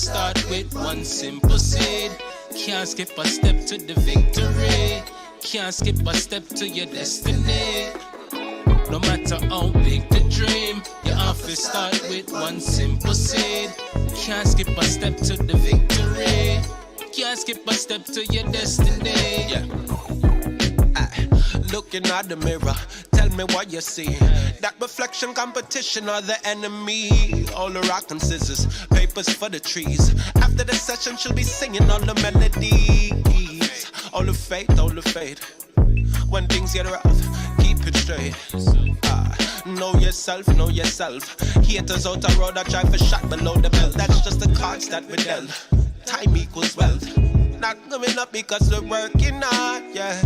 start with one simple seed. Can't skip a step to the victory. Can't skip a step to your destiny. No matter how big the dream, you have to start with one simple seed. Can't skip a step to the victory. Can't skip a step to your destiny. Yeah. Looking at the mirror, tell me what you see. That reflection, competition, or the enemy? All the rock and scissors, papers for the trees. After the session, she'll be singing all the melodies. All the faith, all the faith. When things get rough, keep it straight. Know yourself, know yourself. Haters out the road, I try for shot below the belt. That's just the cards that we dealt. Time equals wealth. Not giving up because we're working hard, yeah.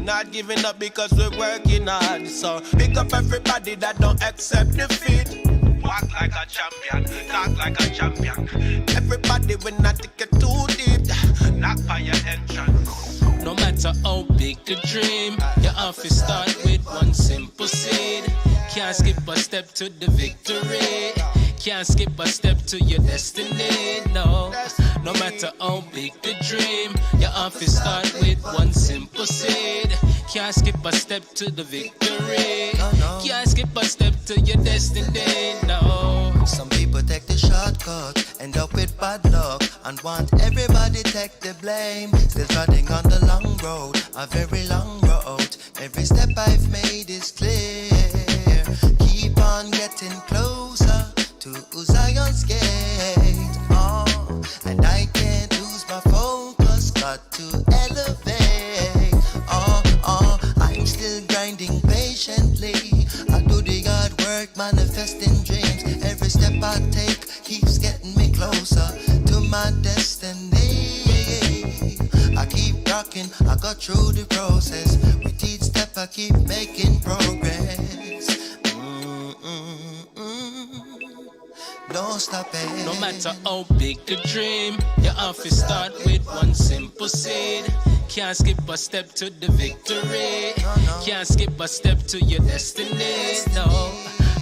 Not giving up because we're working hard. So pick up everybody that don't accept defeat. Walk like a champion, talk like a champion. Everybody when not take it too deep. Knock for your entrance. No matter how big the dream, you have to start with one simple seed. Can't skip a step to the victory. Can't skip a step to your destiny, no. No matter how big the dream, you have to start with one simple seed. Can't skip a step to the victory. Can't skip a step to your destiny, no. Some people take the shortcut, end up with bad luck, and want everybody take the blame. Still trotting on the long road, a very long road. Every step I've made is clear. Keep on getting closer to Zion's gate, oh, and I can't lose my focus, got to elevate, oh, I'm still grinding patiently, I do the hard work, manifesting dreams, every step I take keeps getting me closer to my destiny, I keep rocking, I got through the process, with each step I keep making progress. Don't stop it. No matter how big the dream, you have to start with one simple seed. Can't skip a step to the victory. Can't skip a step to your destiny, no.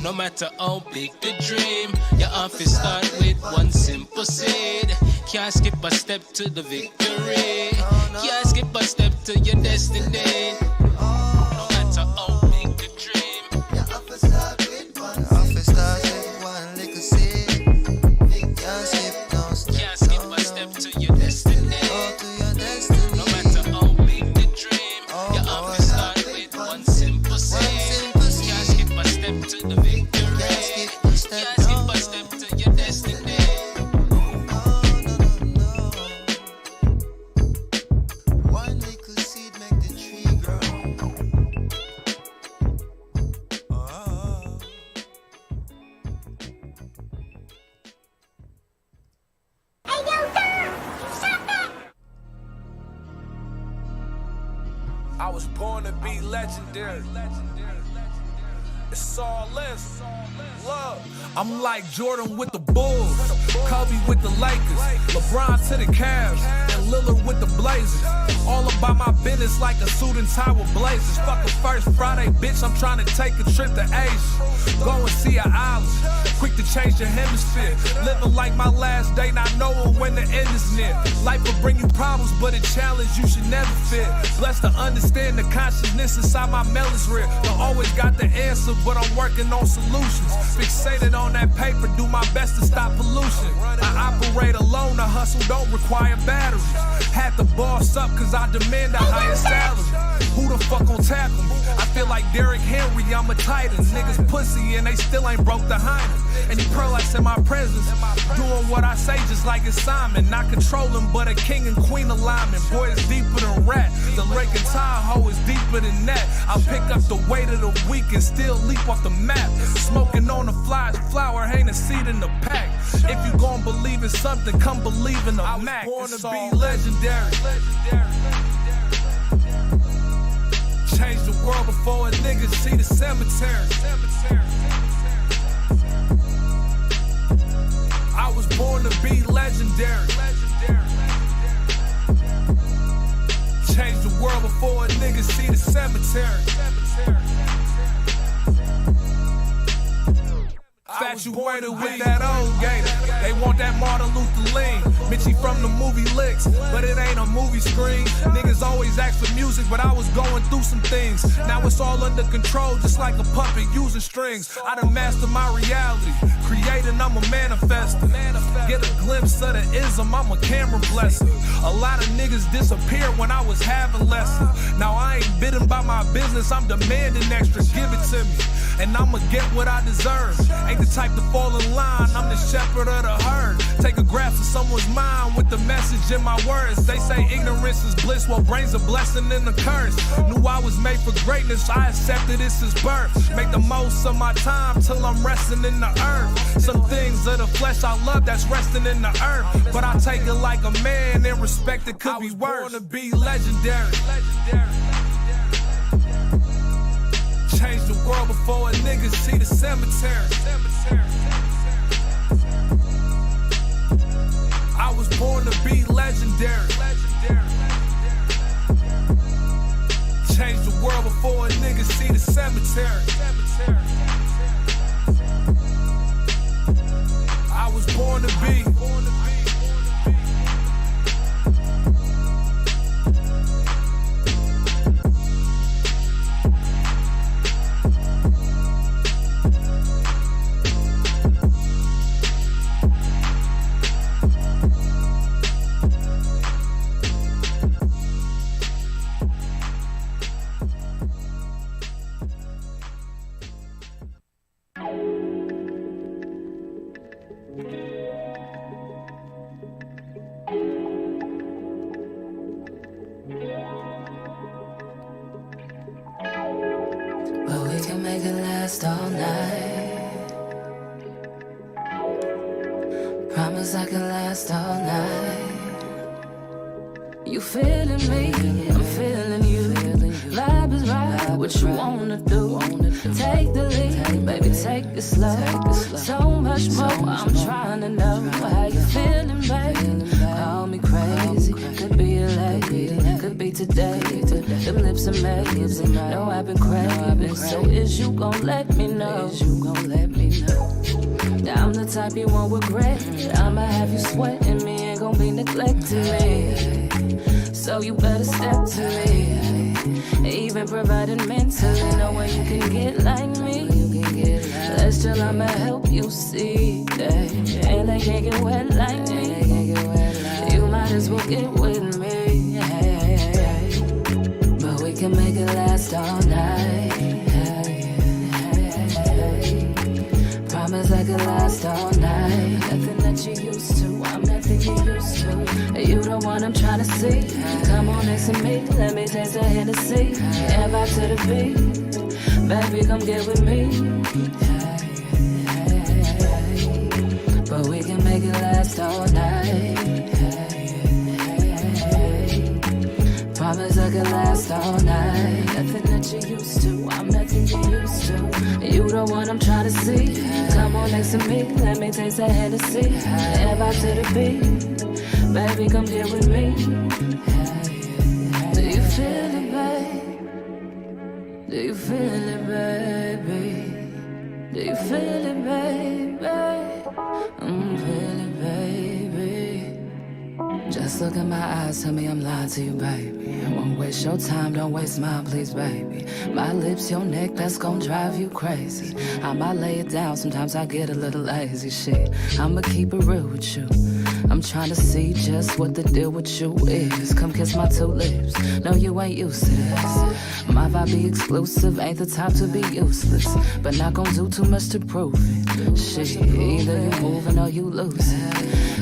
No matter how big the dream, you have to start with one simple seed. Can't skip a step to the victory. Can't skip a step to your destiny. No matter how big the dream, you have to start with one. You have to start with one little seed. Can't skip a step to your destiny. No matter how big the dream, you have to start with one simple seed. Can't skip a step to the victory. Can't skip a step to your destiny. One little seed make the tree grow. I was born to be legendary. It's all this. Love. I'm like Jordan with the Bulls, Kobe with the Lakers, LeBron to the Cavs, and Lillard with the Blazers. All about my business like a suit and tie with blazers. Fuck a first Friday, bitch, I'm trying to take a trip to Asia. Go and see an island, quick to change the hemisphere. Living like my last day, not knowing when the end is near. Life will bring you problems, but a challenge you should never fear. Blessed to understand the consciousness inside my melon's rear. Don't always got the answer, but I'm working on solutions. Fixated on that paper, do my best to stop pollution. I operate alone, the hustle don't require batteries. Had to boss up cause I demand a higher salary. Who the fuck gon' tackle me? I feel like Derrick Henry, I'm a titan. Niggas pussy and they still ain't broke the hymen. And he prolapse in my presence, doing what I say just like it's Simon. Not controlling, but a king and queen alignment. Boy, it's deeper than rat. The Lake of Tahoe is deeper than that. I'll pick up the weight of the week and still leap off the map. Smoking on the flies, flower ain't a seed in the pack. If you gon' believe in something, come believe in a Mac. I was born to be legendary. Change the world before a nigga see the cemetery. I was born to be legendary. Change the world before a nigga see the cemetery. infatuated with that old gator. They want that Martin Luther King. Mitchie from the movie Licks, but it ain't a movie screen. Niggas always ask for music, but I was going through some things. Now it's all under control, just like a puppet using strings. I done mastered my reality, creating I'm a manifester. Get a glimpse of the ism, I'm a camera blesser. A lot of niggas disappeared when I was having lessons. Now I ain't bidding by my business, I'm demanding extra, give it to me. And I'ma get what I deserve. Ain't the type to fall in line, I'm the shepherd of the herd. Take a grasp of someone's mind with the message in my words. They say ignorance is bliss, well brain's a blessing and a curse. Knew I was made for greatness, I accepted this as birth. Make the most of my time till I'm resting in the earth. Some things of the flesh I love that's resting in the earth. But I take it like a man and respect it could be worse. I was born to be legendary. Change the world before a nigga see the cemetery. I was born to be legendary. Change the world before a nigga see the cemetery. I was born to be. But we can make it last all night. Promise I can last all night. You feeling me, I'm feeling you. Vibe is right, what you wanna do. Take the lead, baby, take it slow. So much more, I'm trying to know how you feeling, baby. Call me crazy, could be a lady, could be today. Them lips amazing, know I've been craving. So is you gon' let me know? I'm the type you won't regret. I'ma have you sweating me, ain't gon' be neglecting me. So you better step to me. Even providing mentally, no way you can get like me. Let's chill, I'ma help you see that. And they can't get wet like me. You might as well get with me. But we can make it last all night. Promise I can last all night. Nothing that you used to, I'm nothing you used to. You the one I'm trying to see. Come on next to me, let me taste the Hennessy. Yeah, back to the beat. Baby, come get with me. But we can make it last all night. Promise I can last all night. Nothing that you used to, I'm nothing you used to. You the one I'm trying to see. Come on next to me, let me taste that Hennessy. Yeah, back to the beat. Baby, come here with me. Do you feel it, babe? Do you feel it, baby? Do you feel it, baby? Feel it, baby. Just look in my eyes, tell me I'm lying to you, baby. I won't waste your time, don't waste mine, please, baby. My lips, your neck, that's gon' drive you crazy. I might lay it down, sometimes I get a little lazy, shit. I'ma keep it real with you. I'm trying to see just what the deal with you is. Come kiss my two lips. No, you ain't used to this. My vibe be exclusive, ain't the type to be useless. But not gon' do too much to prove it. Shit, either you moving or you losing.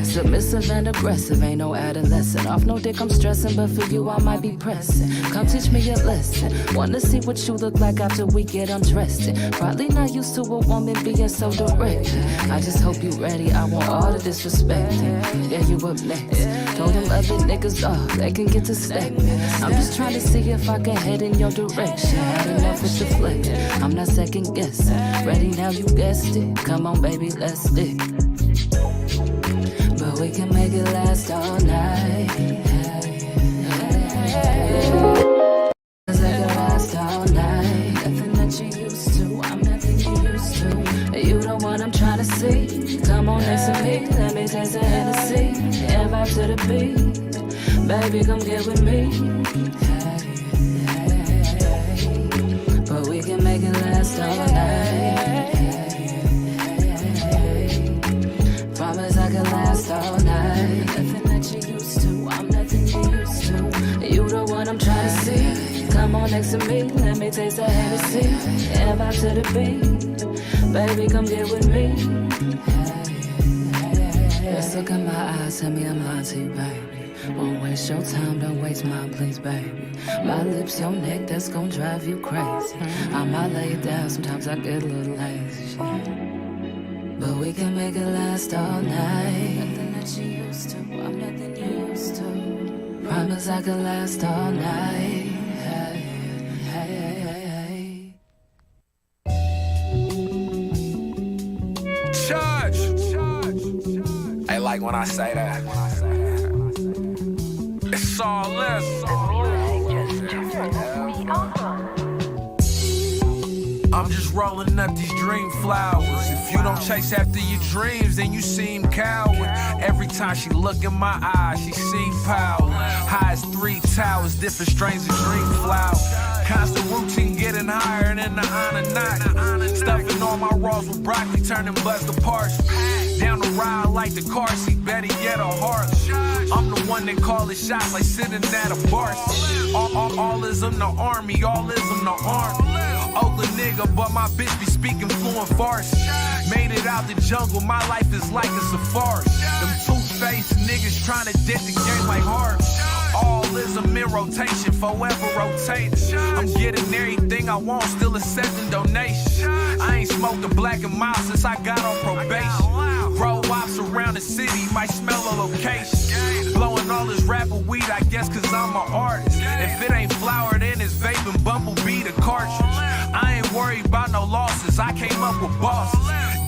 Submissive and aggressive, ain't no adolescent. Off no dick, I'm stressing, but for you, I might be pressing. Come teach me a lesson. Wanna see what you look like after we get undressed. Probably not used to a woman being so direct. I just hope you ready, I want all the disrespect. Yeah, you up next. Told them other niggas off, they can get to stepping. I'm just trying to see if I can head in your direction. Had enough with the flick, I'm not second guessing. Ready now, you guessed it. Come on, baby, let's stick. But we can make it last all night. Cause I can last all night. Nothing that you used to, I'm nothing you used to. You the one I'm trying the beat. Baby, come get with me. But we can make it last all night. Promise I can last all night. Nothing that you used to, I'm nothing you used to. You the one I'm trying to see. Come on next to me, let me taste the Hennessy. And vibe to the beat. Baby, come get with me. Just look in my eyes, tell me I'm lying to you, baby. Won't waste your time, don't waste mine, please, baby. My lips, your neck, that's gon' drive you crazy. I might lay it down, sometimes I get a little lazy. But we can make it last all night. Nothing that you used to, I'm nothing you used to. Promise I can last all night. Hey, hey, hey, hey. Judge. I like when I say that. It's all this. I'm just rolling up these dream flowers. If you don't chase after your dreams, then you seem coward. Every time she look in my eyes, she seem power. High as 3 towers, different strains of dream flower. Constant routine getting higher than the honor knot. Stuffing all my rolls with broccoli, turning buzz to parts. Down the ride like the car seat, better yet a heart. I'm the one that call the shots like sitting at a bar. All is in the army, all is in the arm. Oakland nigga, but my bitch be speaking fluent farce. Made it out the jungle, my life is like a safari. Them two-faced niggas trying to dent the game like hard. All is a in rotation, forever rotating. I'm getting everything I want, still accepting donations. I ain't smoked a black and mild since I got on probation. Roll ops around the city, might smell a location. Blowing all this rapper weed, I guess cause I'm an artist. If it ain't flower, then it's vaping Bumblebee the cartridge. I ain't worried about no losses, I came up with bosses.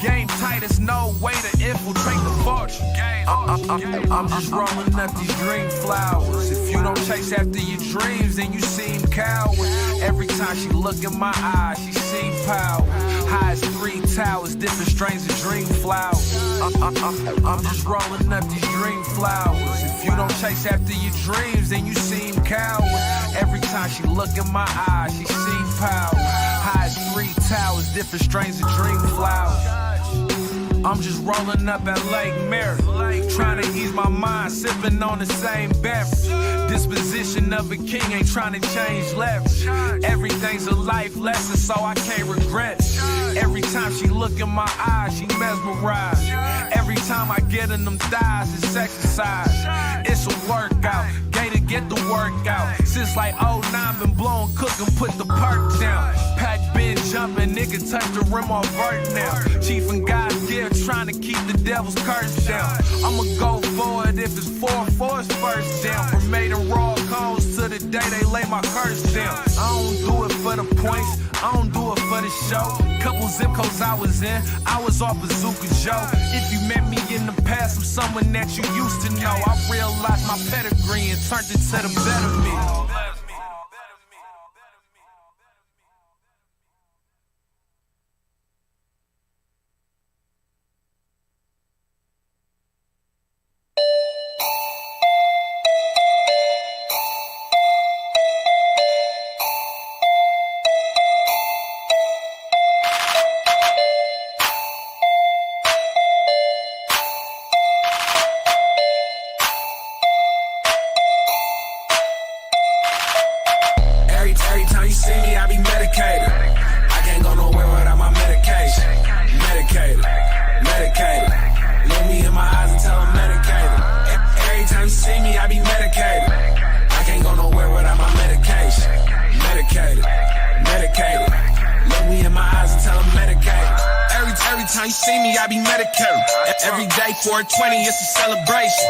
Game tight, it's no way to infiltrate the fortune. I'm just rolling up these dream flowers. If you don't chase after your dreams, then you seem coward. Every time she look in my eyes, she seem power. High as 3 towers, different strains of dream flowers. I'm just rolling up these dream flowers. If you don't chase after your dreams, then you seem coward. Every time she look in my eyes, she seem power. High as 3 towers, different strains of dream flowers. I'm just rolling up at Lake Mary, trying to ease my mind, sipping on the same beverage. Disposition of a king, ain't trying to change leverage. Everything's a life lesson, so I can't regret it. Every time she look in my eyes, she mesmerized. Every time I get in them thighs, it's exercise. It's a workout, Gator get the workout. Since like 09, been blowing, cooking, put the perk down. Pack been jumping, nigga touch the rim off vert now. Chief and God's gift, trying to keep the devil's curse down. I'ma go for it if it's 4-4's first down. From made and raw cones to the day they lay my curse down. I don't do it for the points, I don't do it for the show. Couple zip codes I was in, I was off Bazooka Joe. If you met me in the past, I'm someone that you used to know. I realized my pedigree and turned it to the better me. Time you see me, I be medicated. Every day 420, it's a celebration.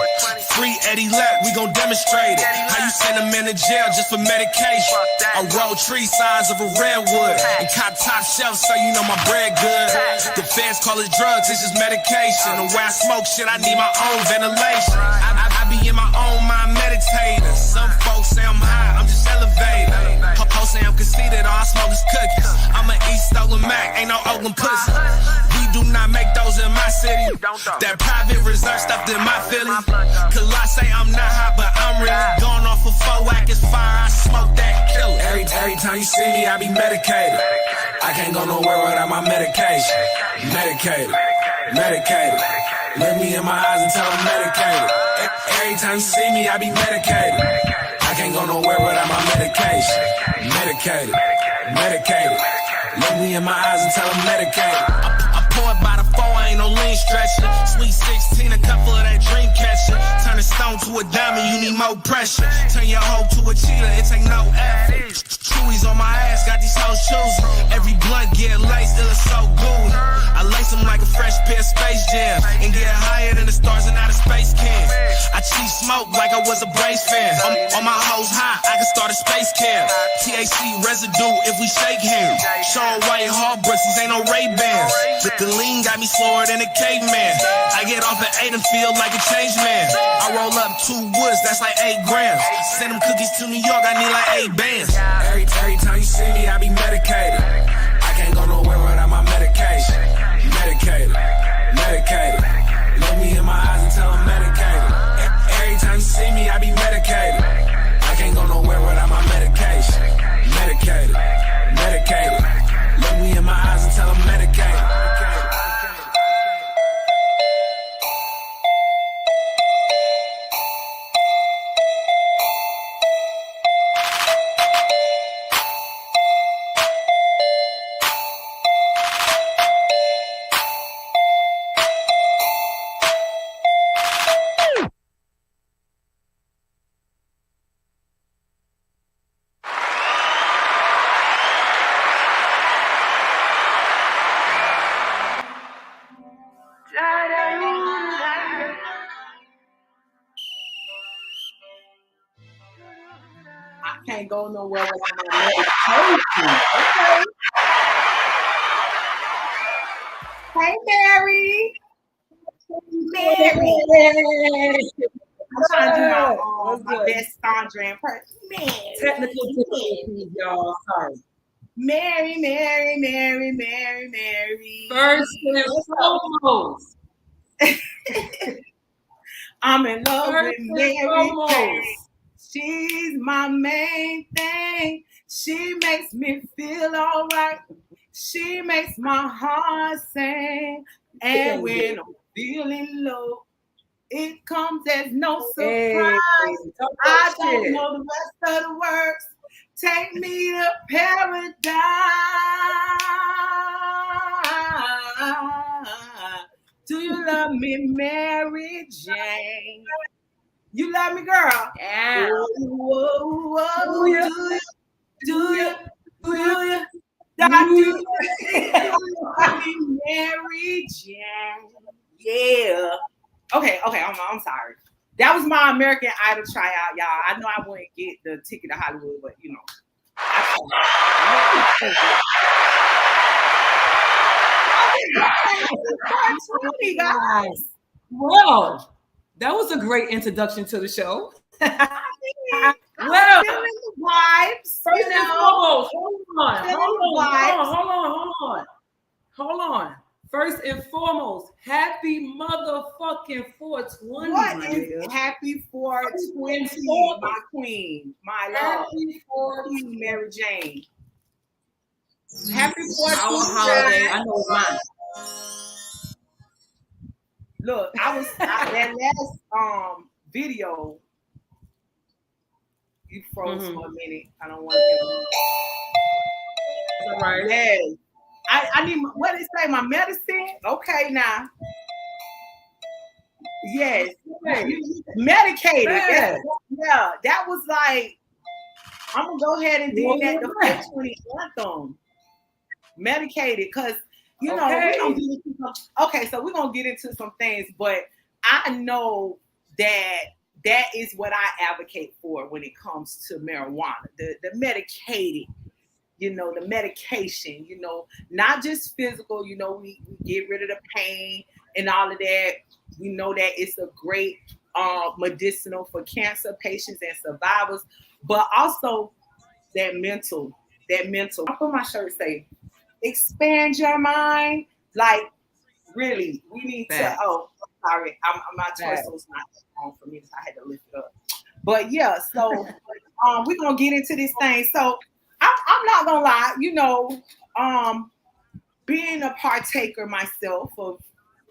Free Eddie Lap, we gon' demonstrate it. How you send a man to jail just for medication? I roll tree size of a redwood and cop top shelf, so you know my bread good. The feds call it drugs, it's just medication. And where I smoke shit, I need my own ventilation. I be in my own mind meditating. Some folks say I'm high, I'm just elevated. Hoes say I'm conceited, all I smoke is cookies. I'm an East Oakland Mac, ain't no Oakland pussy. Do not make those hoes in my city. That private reserve stuffed in my Philly. Colossae, I'm not hot, but I'm really going off of 4 whack is fire. I smoke that killer. Every time you see me, I be medicated. I can't go nowhere without my medication. Medicated. Look me in my eyes and tell I'm medicated. Every time you see me, I be medicated. I can't go nowhere without my medication. Medicated. Look me in my eyes and tell I'm medicated. I pour it by the 4, I ain't no lean stretcher. Sweet 16, a couple of that dream catcher. Turn a stone to a diamond, you need more pressure. Turn your hoe to a cheetah, it take no effort. Chewies on my ass, got these hoes choosing. Every blunt get laced, it looks so good. I lace them like a fresh pair of Space Jam and get higher than the stars and out of space can. I cheat smoke like I was a Braves fan. On my hoes high, I can start a space camp. THC residue if we shake hands. Sean White hard brushes, ain't no Ray-Bans. The lean got me slower than a caveman. I get off at 8 and feel like a changed man. I roll up 2 woods, that's like 8 grams. Send them cookies to New York, I need like 8 bands. Every time you see me, I be medicated. I can't go nowhere without my medication. Medicated. Look me in my eyes and tell I'm medicated. Every time you see me, I be medicated. I can't go nowhere without my medication. Medicated. Look me in my eyes and tell I'm medicated. Can't go nowhere without my medication. Okay. Hey, Mary. I'm trying to do my best Sandra in person. Technical difficulties, y'all. Sorry. Mary. First and foremost. I'm in love with Mary. She's my main thing. She makes me feel all right. She makes my heart sing. And when I'm feeling low, it comes as no surprise. I don't know the rest of the words. Take me to paradise. Do you love me, Mary Jane? You love me, girl. Yeah. Do you? Mary Jane. Yeah. Okay. I'm sorry. That was my American Idol tryout, y'all. I know I wouldn't get the ticket to Hollywood, but you know. Guys. Well, that was a great introduction to the show. Well, vibes. First and foremost, hold on. First and foremost, happy motherfucking 420. What is happy 420, my queen, my love, happy 420, Mary Jane. Happy 420. Our holiday, I know mine. Look, that last video. You froze for a minute. I don't want to. All right. Yes. I need what did it say? My medicine? Okay, now. Yes. Medicated. Yeah. Yeah. That was like, I'm gonna go ahead and do that the 420 anthem. Medicated, because you know we're gonna get into so we're gonna get into some things, but I know that is what I advocate for when it comes to marijuana. The medicated, you know, the medication, you know, not just physical, you know, we get rid of the pain and all of that. We know that it's a great medicinal for cancer patients and survivors, but also that mental. I put my shirt say, expand your mind. Like really, we need to. Oh, sorry, my torso's not on for me, so I had to lift it up. But yeah, so we're gonna get into this thing. So I'm not gonna lie, you know, being a partaker myself of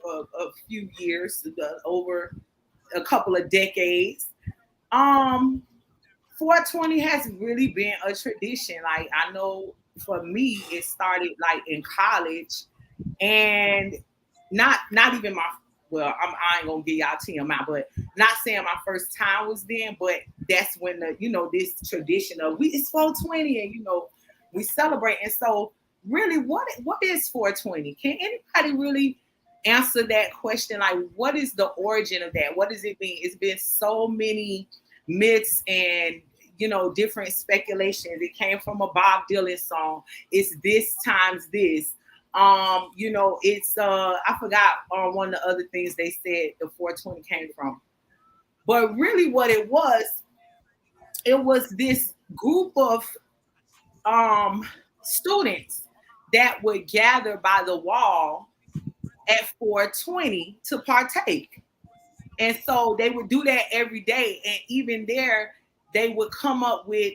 a few years, over a couple of decades, 420 has really been a tradition. Like, I know for me, it started like in college, and not even my, well, I ain't gonna give y'all TMI, but not saying my first time was then, but that's when the, you know, this tradition of it's 420 and, you know, we celebrate. And so really, what is 420? Can anybody really answer that question? Like, what is the origin of that? What does it mean? It's been so many myths and, you know, different speculations. It came from a Bob Dylan song. It's this times this. You know, it's I forgot one of the other things they said the 420 came from. But really what it was this group of students that would gather by the wall at 420 to partake. And so they would do that every day. And even there, they would come up with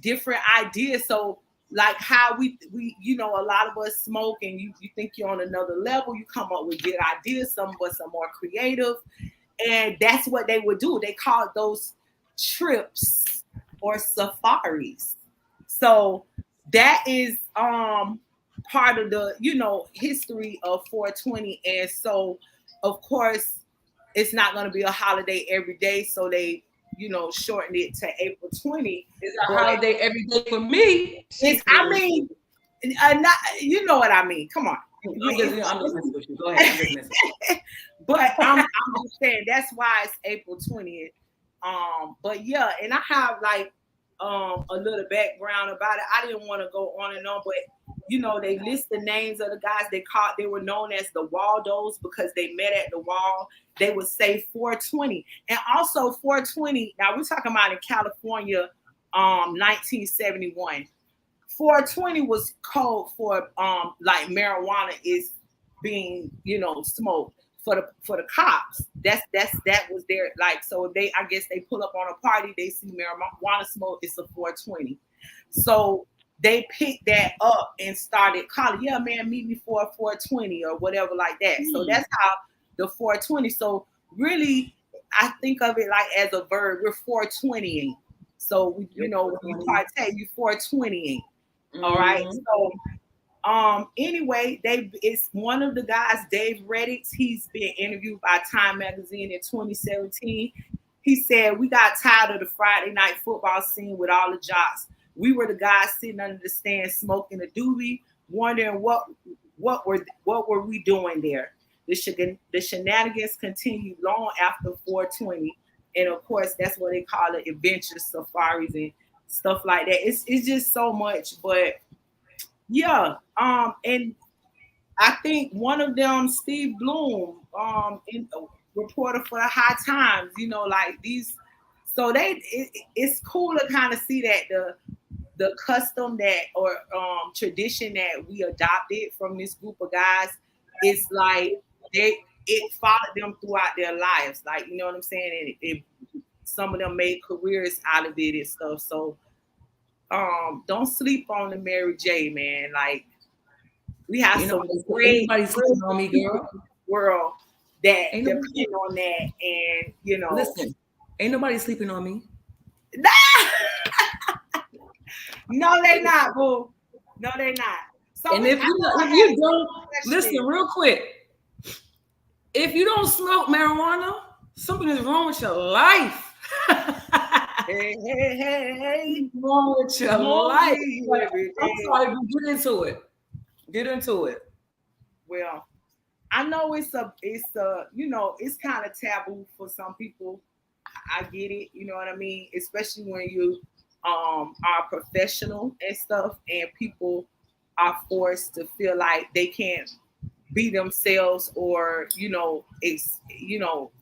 different ideas. So like how we you know, a lot of us smoke and you think you're on another level, you come up with good ideas. Some of us are more creative. And that's what they would do. They called those trips or safaris. So that is part of the, you know, history of 420. And so of course it's not going to be a holiday every day. So they, you know, shortened it to April 20. It's a holiday every day for me. I mean, not, you know what I mean. Come on. I'm just listening with you. Go ahead. But I'm just saying that's why it's April 20th. But yeah, and I have like a little background about it. I didn't want to go on and on, but you know, they list the names of the guys they were known as the Waldos because they met at the wall. They would say 420. And also 420, now we're talking about in California, 1971. 420 was code for like marijuana is being, you know, smoked for the cops. That was their, like, so they, I guess they pull up on a party, they see marijuana smoke, it's a 420. So they picked that up and started calling, yeah, man, meet me for a 420 or whatever like that. So that's how the 420. So really, I think of it like as a verb. We're 420ing. So we, you know, when you partake, you 420ing. All right. So anyway, it's one of the guys, Dave Reddix. He's been interviewed by Time Magazine in 2017. He said, we got tired of the Friday night football scene with all the jocks. We were the guys sitting under the stand smoking a doobie, wondering what were we doing there. The shenanigans continued long after 420. And of course, that's what they call it, adventure safaris and stuff like that. It's just so much. But yeah, and I think one of them, Steve Bloom, reporter for the High Times, you know, like these. So it's cool to kind of see that the custom that or tradition that we adopted from this group of guys is like it followed them throughout their lives. Like, you know what I'm saying? And some of them made careers out of it and stuff. So don't sleep on the Mary J, man. Like, we have some great sleeping on me, girl. World that depend on that, and you know. Listen, ain't nobody sleeping on me. No, they not, boo. No, they not. So and if you don't listen, real quick, if you don't smoke marijuana, something is wrong with your life. Hey. Wrong with your life. I'm sorry, but get into it. Well, I know it's you know, it's kind of taboo for some people. I get it, you know what I mean? Especially when you are professional and stuff, and people are forced to feel like they can't be themselves, or you know,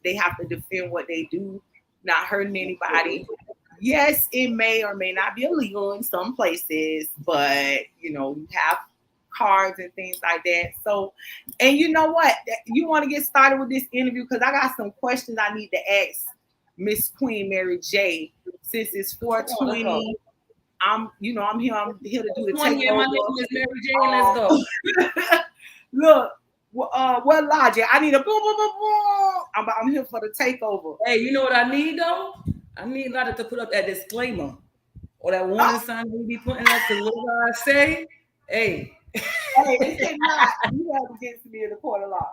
they have to defend what they do, not hurting anybody. Yes, it may or may not be illegal in some places, but you know, you have cards and things like that. So, and you know what? You want to get started with this interview because I got some questions I need to ask Miss Queen Mary J. Since it's 420. I'm here to do the takeover. My name is Mary J. Let's go. Look, what logic? I need a boom, boom, boom, boom. I'm here for the takeover. Hey, you know what I need though? I need Logic to put up that disclaimer or that warning sign we be putting up to what I say. Hey, it cannot. You have against me in the court of law.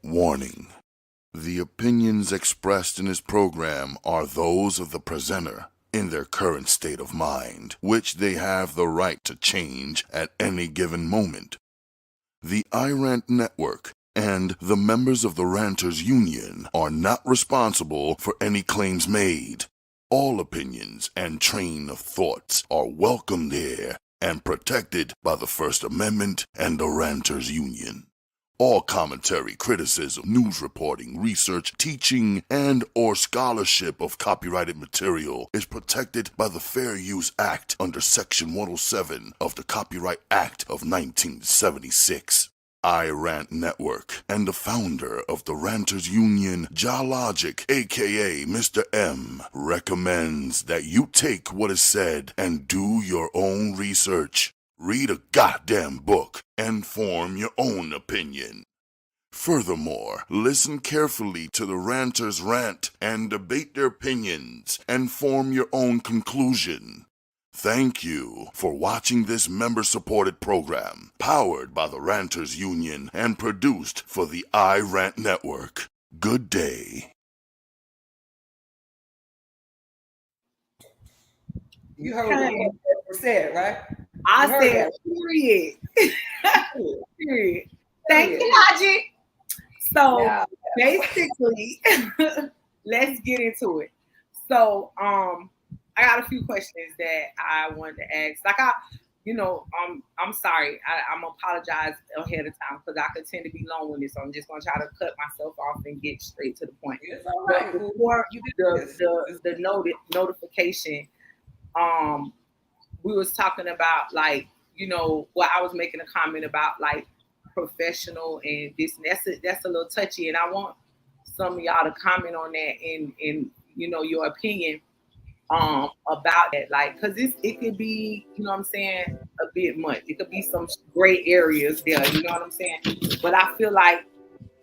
Warning. The opinions expressed in this program are those of the presenter in their current state of mind, which they have the right to change at any given moment. The iRant Network and the members of the Ranters Union are not responsible for any claims made. All opinions and train of thoughts are welcomed here and protected by the First Amendment and the Ranters Union. All commentary, criticism, news reporting, research, teaching, and or scholarship of copyrighted material is protected by the Fair Use Act under Section 107 of the Copyright Act of 1976. iRant Network and the founder of the Ranters Union, Logic, aka Mr. M, recommends that you take what is said and do your own research. Read a goddamn book and form your own opinion. Furthermore, listen carefully to the ranters rant and debate their opinions and form your own conclusion. Thank you for watching this member-supported program, powered by the Ranters Union and produced for the iRant Network. Good day. You heard what you said, right? I said, period. Period. Thank you, Logic. So basically, let's get into it. So I got a few questions that I wanted to ask. Like I'm sorry. I'm apologize ahead of time because I could tend to be long-winded. So I'm just gonna try to cut myself off and get straight to the point. It's all right. Before the notification, we was talking about I was making a comment about like professional and this and that's a little touchy, and I want some of y'all to comment on that in your opinion about that, like, because it could be, you know what I'm saying, a bit much. It could be some gray areas there, you know what I'm saying? But I feel like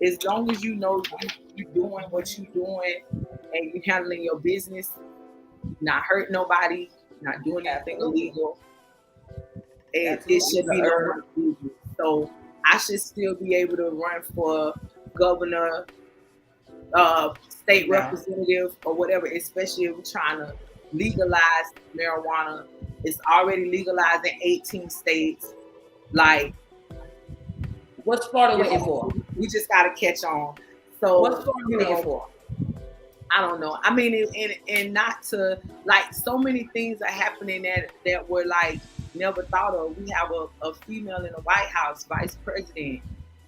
as long as you know you're doing what you're doing and you're handling your business, not hurting nobody, not doing anything illegal, it should be no business. So I should still be able to run for governor, state representative, or whatever, especially if we're trying to legalize marijuana. It's already legalized in 18 states. Like, what's Florida waiting for? We just got to catch on. So what's Florida waiting for? I don't know. I mean, and not to, like, so many things are happening that were like never thought of. We have a female in the White House, vice president.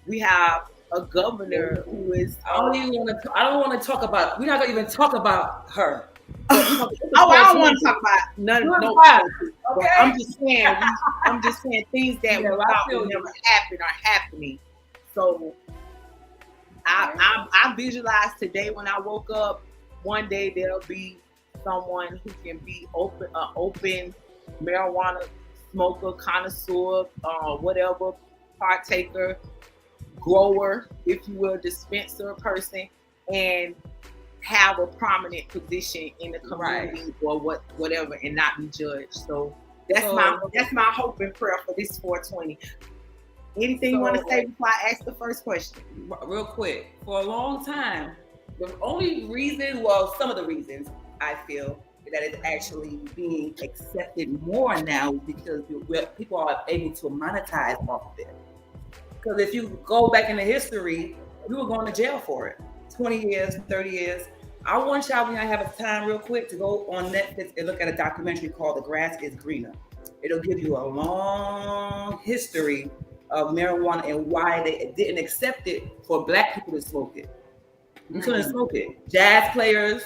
We have a governor who is. I don't want to talk about. We're not gonna even talk about her. I don't want to talk about none. No, okay. I'm just saying things that we thought would never happen are happening. So I visualized today when I woke up. One day there'll be someone who can be open marijuana smoker, connoisseur, whatever, partaker, grower, if you will, dispenser person, and have a prominent position in the community or whatever, and not be judged. So that's my hope and prayer for this 420. Anything you want to say before I ask the first question? Real quick. For a long time, the only reason, some of the reasons I feel that it's actually being accepted more now because people are able to monetize off of it. Because if you go back into history, we were going to jail for it. 20 years, 30 years. I want y'all, when I have a time real quick, to go on Netflix and look at a documentary called The Grass is Greener. It'll give you a long history of marijuana and why they didn't accept it for Black people to smoke it. You couldn't smoke it. Jazz players,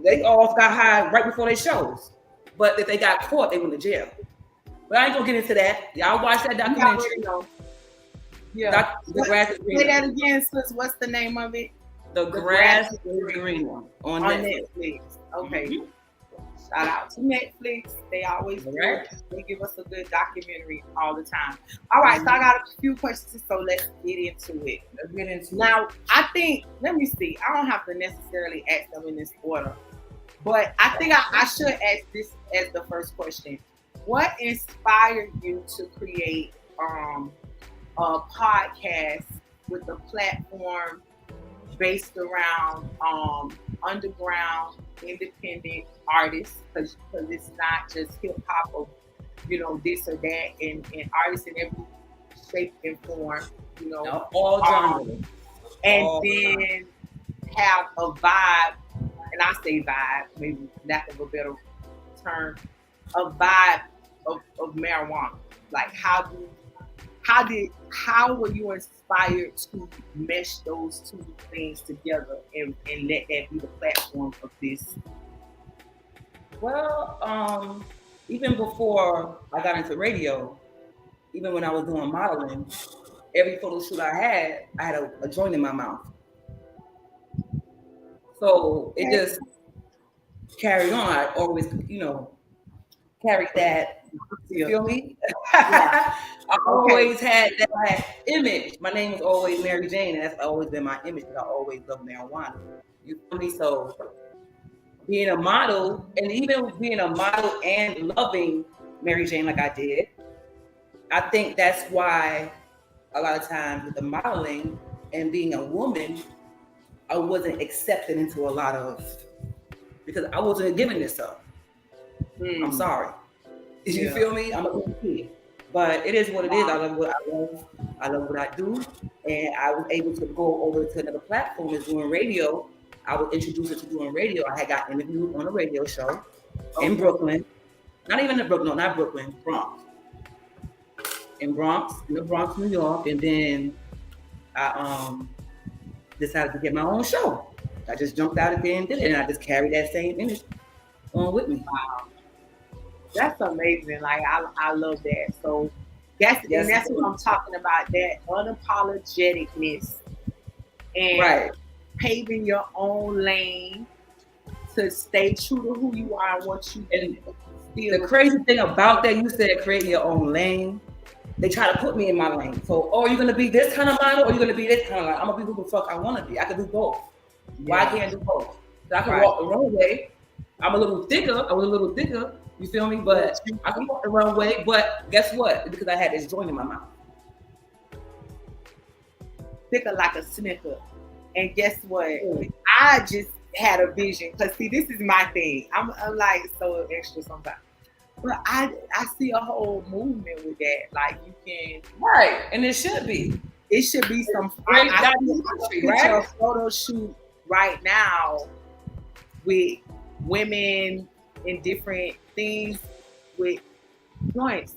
they all got high right before their shows. But if they got caught, they went to jail. But I ain't gonna get into that. Y'all watch that documentary. Yeah. The grass is greener. Say that again, sis. What's the name of it? The grass is greener on Netflix. Okay. Mm-hmm. Shout out to Netflix. They always do it. They give us a good documentary all the time. All right, so I got a few questions, so let's get into it. Now, I think, let me see. I don't have to necessarily ask them in this order, but I think I should ask this as the first question. What inspired you to create a podcast with a platform based around underground independent artists, because it's not just hip hop or this or that, and artists in every shape and form, all genres, and then have a vibe, and I say vibe, maybe lack of a better term, a vibe of marijuana. Like how were you inspired to mesh those two things together and let that be the platform of this? Well, even before I got into radio, even when I was doing modeling, every photo shoot I had a joint in my mouth. So it just carried on. I always, carried that. You feel me? Yeah. I always had that image. My name was always Mary Jane, and that's always been my image, because I always loved marijuana. You feel me? So being a model, and even being a model and loving Mary Jane like I did, I think that's why a lot of times with the modeling and being a woman, I wasn't accepted into a lot of, because I wasn't giving this up. I'm sorry. You feel me? I'm a little kid, but it is what it is. I love what I love. I love what I do, and I was able to go over to another platform as doing radio. I was introduced to doing radio. I had got interviewed on a radio show in Brooklyn. Not even in Brooklyn, no, not Brooklyn, Bronx. In the Bronx, New York, and then I decided to get my own show. I just jumped out again and did it, and I just carried that same image on with me. Wow. That's amazing. Like I love that. So that's what I'm talking about. That unapologeticness and paving your own lane to stay true to who you are and what you do. The crazy thing about that, you said creating your own lane. They try to put me in my lane. So, are you gonna be this kind of model, or you gonna be this kind of model? I'm gonna be who the fuck I want to be. I can do both. Why can't I do both? So I can walk the runway. I'm a little thicker. You feel me? But I can walk the runway. But guess what? It's because I had this joint in my mouth. Thicker like a snicker. And guess what? I just had a vision. Because see, this is my thing. I'm like so extra sometimes. But I see a whole movement with that. Like you can and it should be. It should be some great a photo shoot right now with women in different things with joints.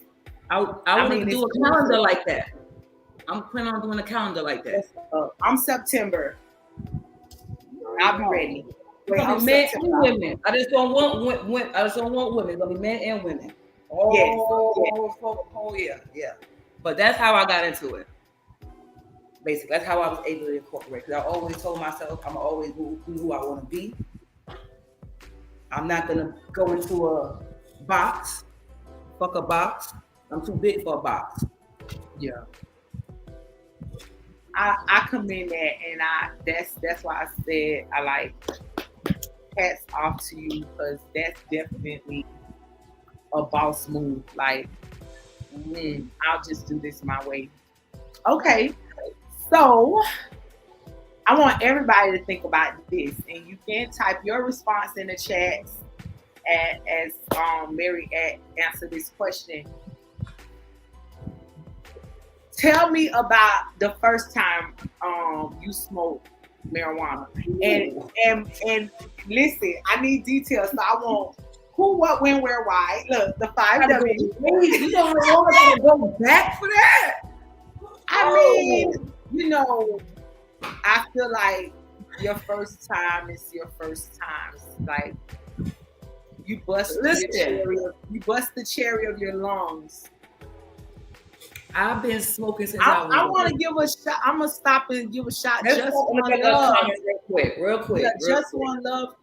I want to do a calendar like that. I'm planning on doing a calendar like that. I'm September. I'll be ready. Men and women. I just don't want women. It's gonna be men and women. Yeah. But that's how I got into it. Basically, that's how I was able to incorporate. Because I always told myself I'm always who I want to be. I'm not gonna go into a box. Fuck a box. I'm too big for a box. Yeah. I commend that, and that's why I said I like hats off to you, because that's definitely a boss move. Like, I'll just do this my way. Okay, so I want everybody to think about this, and you can type your response in the chats as Mary answer this question. Tell me about the first time you smoked marijuana, and listen, I need details. So I want who, what, when, where, why. Look, the 5 W's. You don't want to go back for that. I mean, I feel like your first time is your first time. Like You bust the cherry of your lungs. I've been smoking since I want to give a shot. I'm gonna stop and give a shot. Let's Just look one at those love. comments real quick. Yeah, real just quick. one love.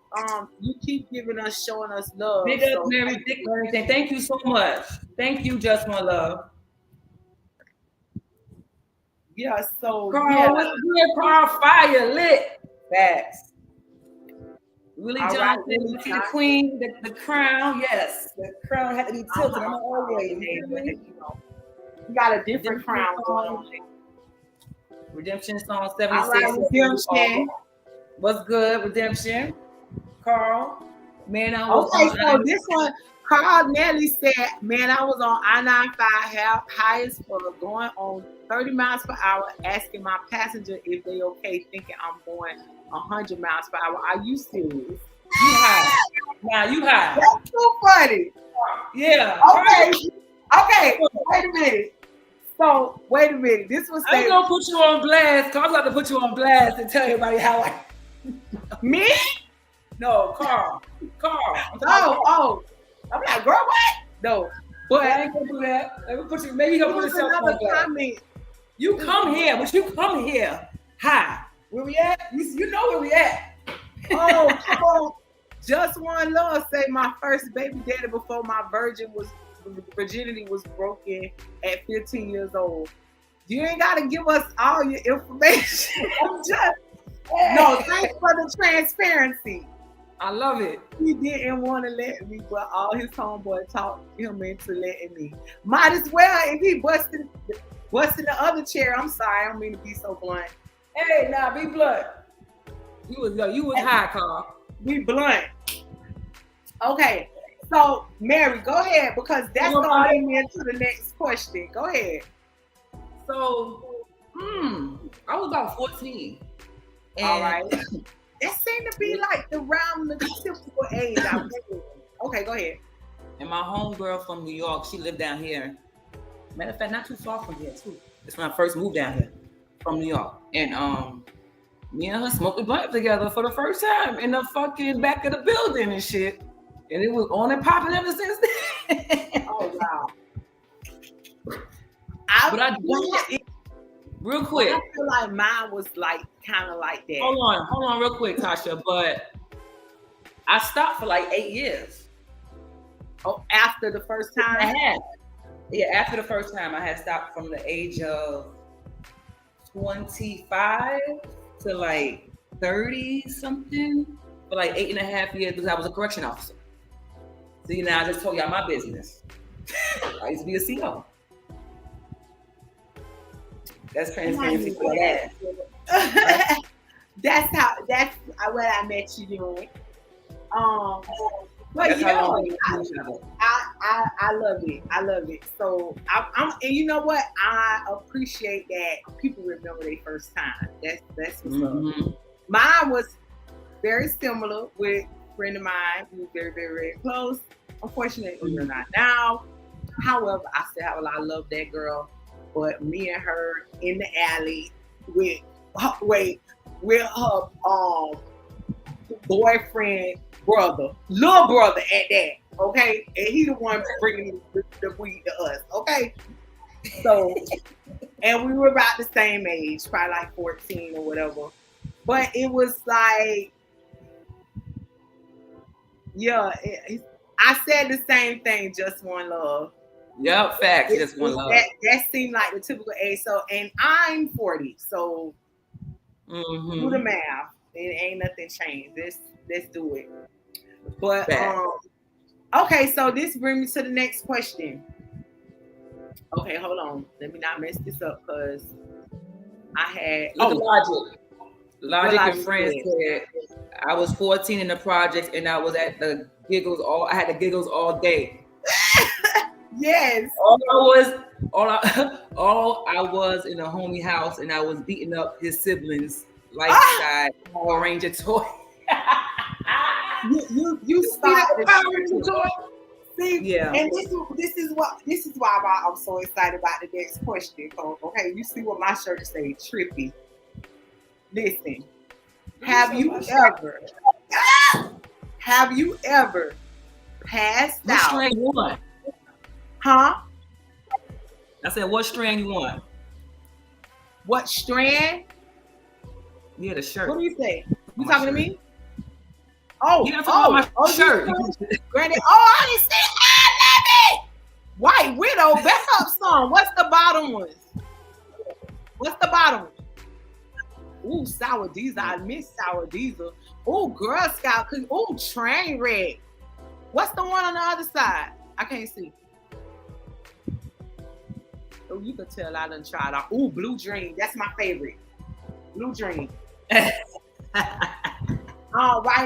You keep giving us, showing us love. Big up, Mary Dick, and everything. Thank you so much. Thank you, Just One Love. Yeah, so Carl, what's good? Carl, fire lit. Facts. Willie All Johnson, right, Willie the Johnson. queen, the crown. Yes, the crown had to be tilted. I'm always. You got a different crown going on. Redemption song All 76. right, Redemption. What's good, Redemption? Carl, man, I was Okay, on so this one, Carl Nelly said, man, I was on I-95 highest for going on 30 miles per hour, asking my passenger if they okay, thinking I'm going 100 miles per hour. Are you serious? You high. Now you high. That's too funny. Yeah. Okay, wait a minute. So, wait a minute. This was I ain't gonna put you on blast. Carl's about to put you on blast and tell everybody how I. Me? No, Carl. Oh. I'm like, girl, what? No. But I ain't gonna do that. Let me put you. Maybe he'll put here's himself another on blast. comment. You come here, but you come here. Hi. Where we at? You know where we at. Oh, come on. Just One Love say my first baby daddy before my virginity was broken at 15 years old. You ain't got to give us all your information. No, thanks for the transparency. I love it. He didn't want to let me, but all his homeboy talked him into letting me. Might as well if he busted the other chair. I'm sorry, I don't mean to be so blunt. Hey, nah, be blunt. You was high, Carl. Be blunt. Okay, so Mary, go ahead because that's gonna lead me into the next question. Go ahead. So, I was about 14. And all right. That seemed to be like around the typical age. Okay, go ahead. And my homegirl from New York, she lived down here. Matter of fact, not too far from here too. It's when I first moved down here from New York. And me and her smoked a blunt together for the first time in the fucking back of the building and shit. And it was on and popping ever since then. Oh wow. Real quick. I feel like mine was like kind of like that. Hold on real quick, Tasha. But I stopped for like 8 years. Oh, after the first time? I had. Yeah, after the first time, I had stopped from the age of 25 to like 30 something for like 8.5 years because I was a correction officer. See, now I just told y'all my business. I used to be a CO. That's transparency for that. That's what I met you doing. But that's you know, I love it. I love it. So I'm and you know what? I appreciate that people remember their first time. That's what's up. Mine was very similar with a friend of mine who was very, very, very close. Unfortunately, we're not now. However, I still have a lot of love for that girl. But me and her in the alley with her boyfriend little brother at that, okay? And he the one bringing the weed to us, okay? So, and we were about the same age, probably like 14 or whatever. But it was like, yeah, I said the same thing, Just One Love. Yep, facts. Just One Love. That seemed like the typical age. So, and I'm 40, so do the math. It ain't nothing changed. Let's do it. But okay, so this brings me to the next question. Okay, hold on. Let me not mess this up because I had Logic and Friends said I was 14 in the projects and I was at the giggles I had the giggles all day. Yes. All I was in a homie house and I was beating up his siblings like side Power Ranger toy. you started Power Ranger toy. See, yeah. And this is why I'm so excited about the next question. Okay, you see what my shirt say, trippy. Listen, have you ever passed What out. strain you want? Huh? I said, what strain you want? What strand? Yeah, the shirt. What do you say? You My talking to shirt. me? Oh, Yeah, I'm talking about my shirt. Granted, I didn't see. I love it. White Widow, back up song. What's the bottom one? What's the bottom one? Ooh, sour diesel. I miss sour diesel. Ooh, Girl Scout cookie. Ooh, train wreck. What's the one on the other side? I can't see. Oh, you can tell I done tried out. Ooh, Blue Dream. That's my favorite. Blue Dream. Right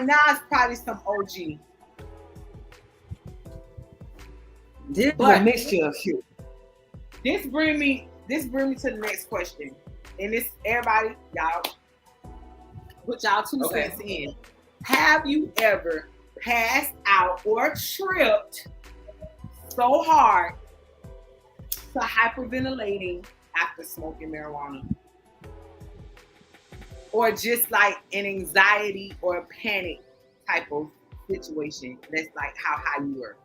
now it's probably some OG. This is But- a mixture of shit. This bring me to the next question. And this everybody, y'all put y'all 2 Okay. cents in. Have you ever passed out or tripped so hard to hyperventilating after smoking marijuana? Or just like an anxiety or a panic type of situation. That's like how high you were.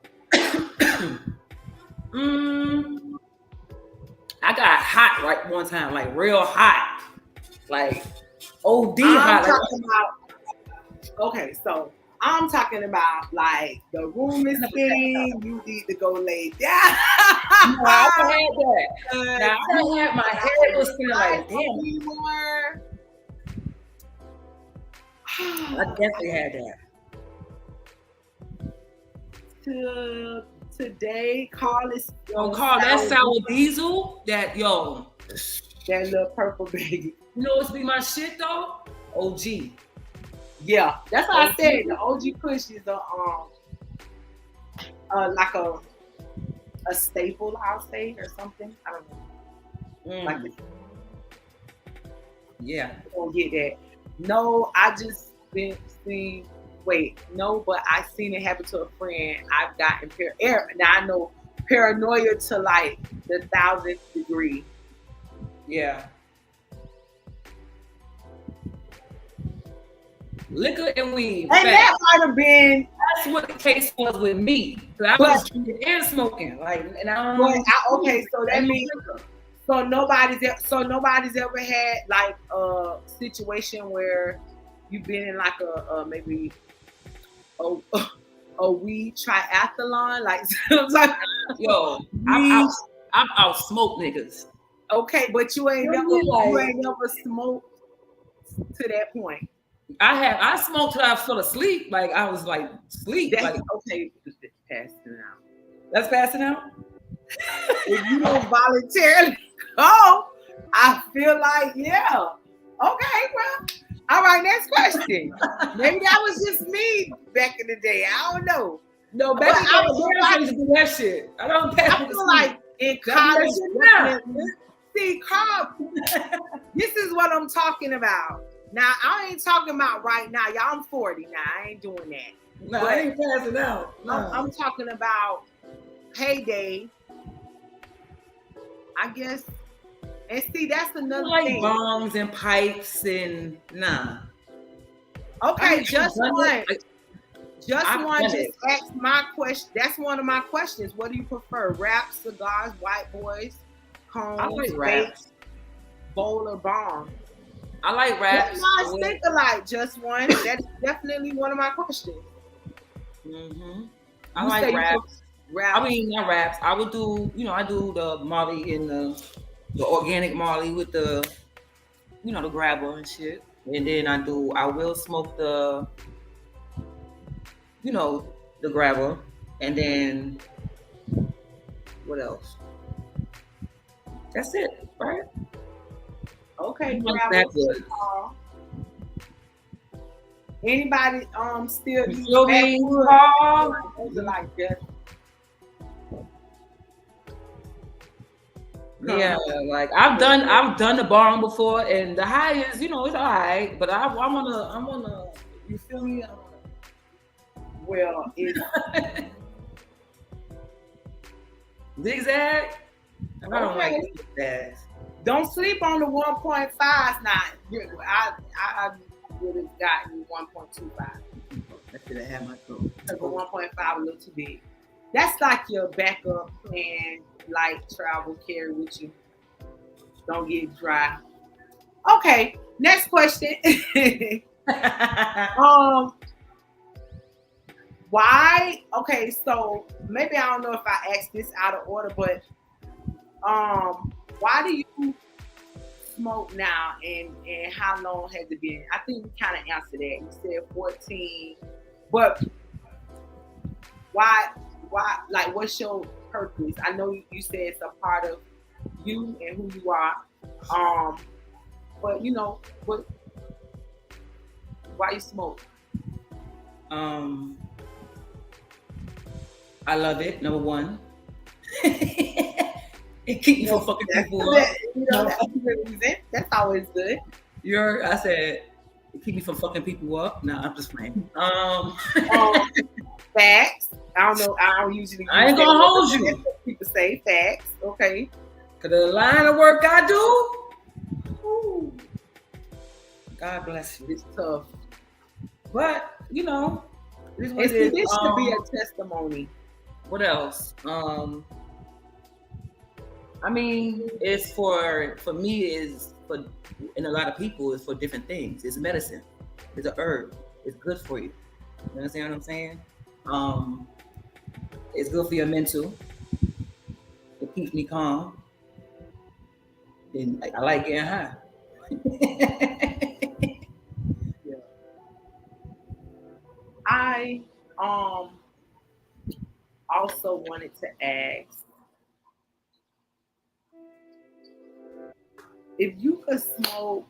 I got hot like one time, like real hot, like OD I'm hot. talking about, okay, so I'm talking about like the room is spinning, you need to go lay down. No, I don't have that. Now, I don't have my head was spinning like, damn. Anymore. I definitely had that. Today, Carl is Carl, that sour diesel, that that little purple baby. you know what's be my shit though? OG. Yeah, that's what I said. The OG Kush is like a staple, I'll say, or something. I don't know. Like Yeah. don't get that. No, I just been seen. Wait, no, but I seen it happen to a friend. I've gotten now I know paranoia to like the 1000th degree. Yeah. Liquor and weed. And that might have been. That's what the case was with me. I was drinking and smoking. Like, and Okay, so that means so nobody's ever had like a situation where you've been in like a maybe a weed triathlon, like yo, I'm out smoke niggas. Okay, but you ain't never smoked to that point. I smoked till I fell asleep. Like I was like sleep. That's Like okay, passing out. That's passing out. If you don't voluntarily go, I feel like yeah. Okay, well, all right. Next question. Maybe that was just me back in the day. I don't know. No, back in the day, I used to do that shit. I don't pass. I feel like in college. See, Carl, this is what I'm talking about. Now, I ain't talking about right now. Y'all, I'm 40 now. I ain't doing that. No, I ain't passing out. No. I'm talking about heyday. I guess. And see, that's another thing. Bombs and pipes and nah. Okay, just one. Just it. asked my question. That's one of my questions. What do you prefer? Rap, cigars, white boys, cones, I like raps. Bowl or bomb? I like raps. Not think alike, just one. That's definitely one of my questions. Mm-hmm. I like raps. I mean, not raps. I would do, I do the Molly in the organic Molly with the, the grabber and shit. And then I will smoke the, the grabber. And then, what else? That's it, right? Okay, that good. Anybody still use those are like that? Yeah, like I've done the bomb before, and the high is, it's all right, but I wanna, you feel me? Well, it's zigzag. I don't like zigzags. Don't sleep on the 1.5 now. I would have gotten 1.25. I should have had my coat. But 1.5 a little too big. That's like your backup plan, light travel, carry with you. Don't get dry. Okay, next question. Why? Okay, so maybe I don't know if I asked this out of order, but why do you smoke now, and how long has it been? I think we kind of answered that. You said 14, but why? Like, what's your purpose? I know you said it's a part of you and who you are, but you know, why you smoke? I love it. Number one, it keeps me from fucking people up. You know, that's always good. I said it keep me from fucking people up. No, I'm just playing. Facts. I don't know. I don't usually. I ain't gonna hold you. People say facts. Okay. Cause the line of work I do. Ooh, God bless you. It's tough. But you know, this should be a testimony. What else? I mean, it's for me is for, and a lot of people is for different things. It's medicine. It's a herb. It's good for you. You understand what I'm saying? It's good for your mental. It keeps me calm. And I like getting high. Yeah. I also wanted to ask if you could smoke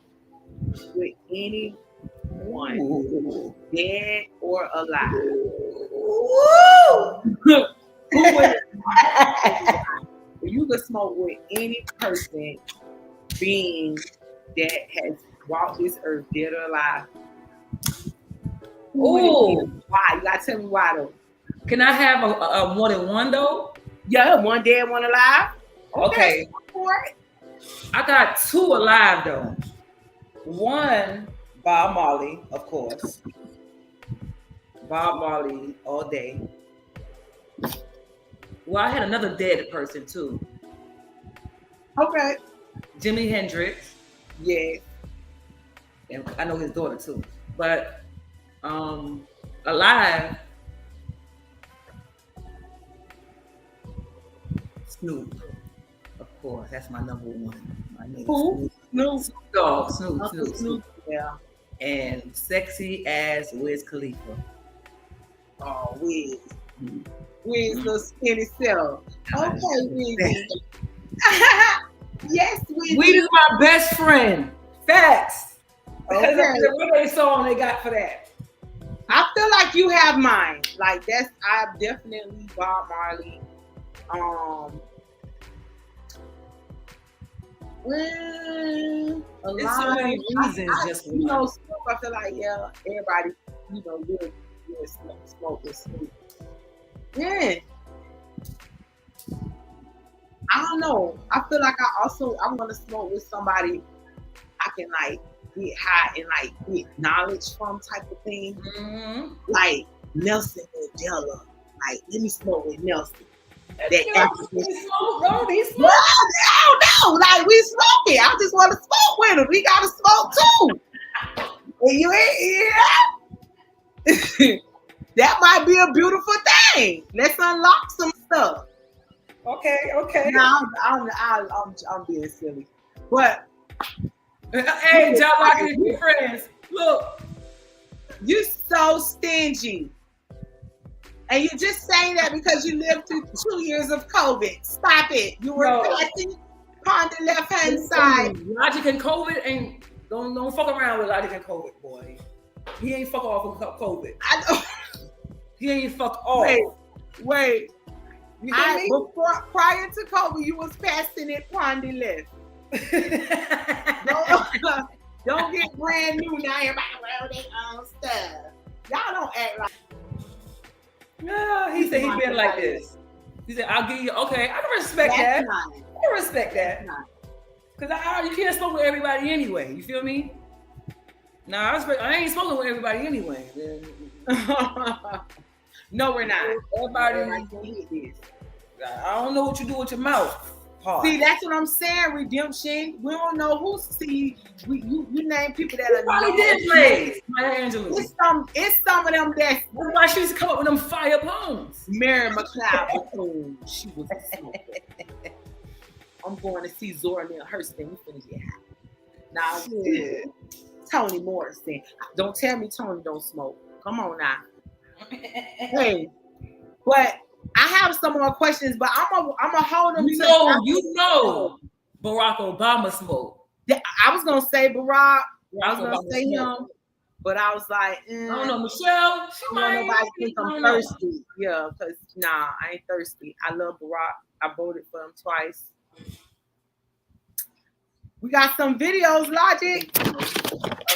with anyone, dead or alive. Who would if you could smoke with any person, being that has walked this earth, dead or alive? Ooh. Why? You gotta tell me why though. Can I have a more than one though? Yeah, one dead, one alive. Okay. For it. I got two alive though. One, Bob Marley, of course. Bob Marley all day. Well, I had another dead person too. Okay. Jimi Hendrix. Yeah. And I know his daughter too. But alive, Snoop. Of course, that's my number one. My name Who? Snoop Dogg. Snoop. Yeah. And sexy as Wiz Khalifa. Oh, Wiz. Wiz, the skinny self. Okay, Wiz. Yes, Wiz. Weed is my best friend. Facts. Because Okay. of the reggae song they got for that. I feel like you have mine. Like I'm definitely Bob Marley. There's so many reasons just for you know, Snoop, I feel like everybody, you know, will smoke with Snoop. Yeah. I don't know. I feel like I want to smoke with somebody I can like get high and like get knowledge from type of thing. Mm-hmm. Like Nelson Mandela. Like, let me smoke with Nelson. He smoke, bro. He smoke. Well, I don't know. Like, we smoking. I just want to smoke with him. We got to smoke too. And you ain't that might be a beautiful thing. Let's unlock some stuff. Okay. No, I'm being silly. But hey, John Lockett and your friends. Look. You so stingy. And you're just saying that because you lived through 2 years of COVID. Stop it. You were passing on the left-hand side. Logic and COVID ain't don't fuck around with Logic and COVID, boy. He ain't fuck off with COVID. I know. He ain't fuck off. Wait. You hear me? Prior to COVID, you was passing it on the left. Don't get brand new now. Everybody wear their own stuff. Y'all don't act like. No, he said he been like this. He said, "I'll give you." Okay, I can respect that. I can respect that. Cause you can't smoke with everybody anyway. You feel me? Nah, I ain't smoking with everybody anyway. No, we're not. Everybody can hit this. I don't know what you do with your mouth. Hard. See, that's what I'm saying. Redemption. We don't know who. See, you name people that are probably did play Maya Angelou. It's some of them that's why she used to come up with them fire poems. Mary McLeod. She was a smoker. I'm going to see Zora Neale Hurston. We finna get hot. Now, Toni Morrison. Don't tell me Toni don't smoke. Come on now. Hey, but I have some more questions, but I'm gonna hold them. You know, Barack Obama smoked. I was gonna say Barack. I was gonna say him, but I was like, I don't know, Michelle. She might. Nobody think I'm thirsty. Yeah, because I ain't thirsty. I love Barack. I voted for him twice. We got some videos, Logic. All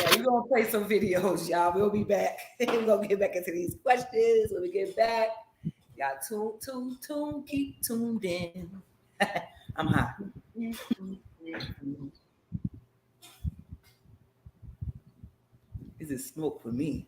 right, we're gonna play some videos, y'all. We'll be back. We're gonna get back into these questions when we get back. Y'all keep tuned in. I'm hot. This is smoke for me.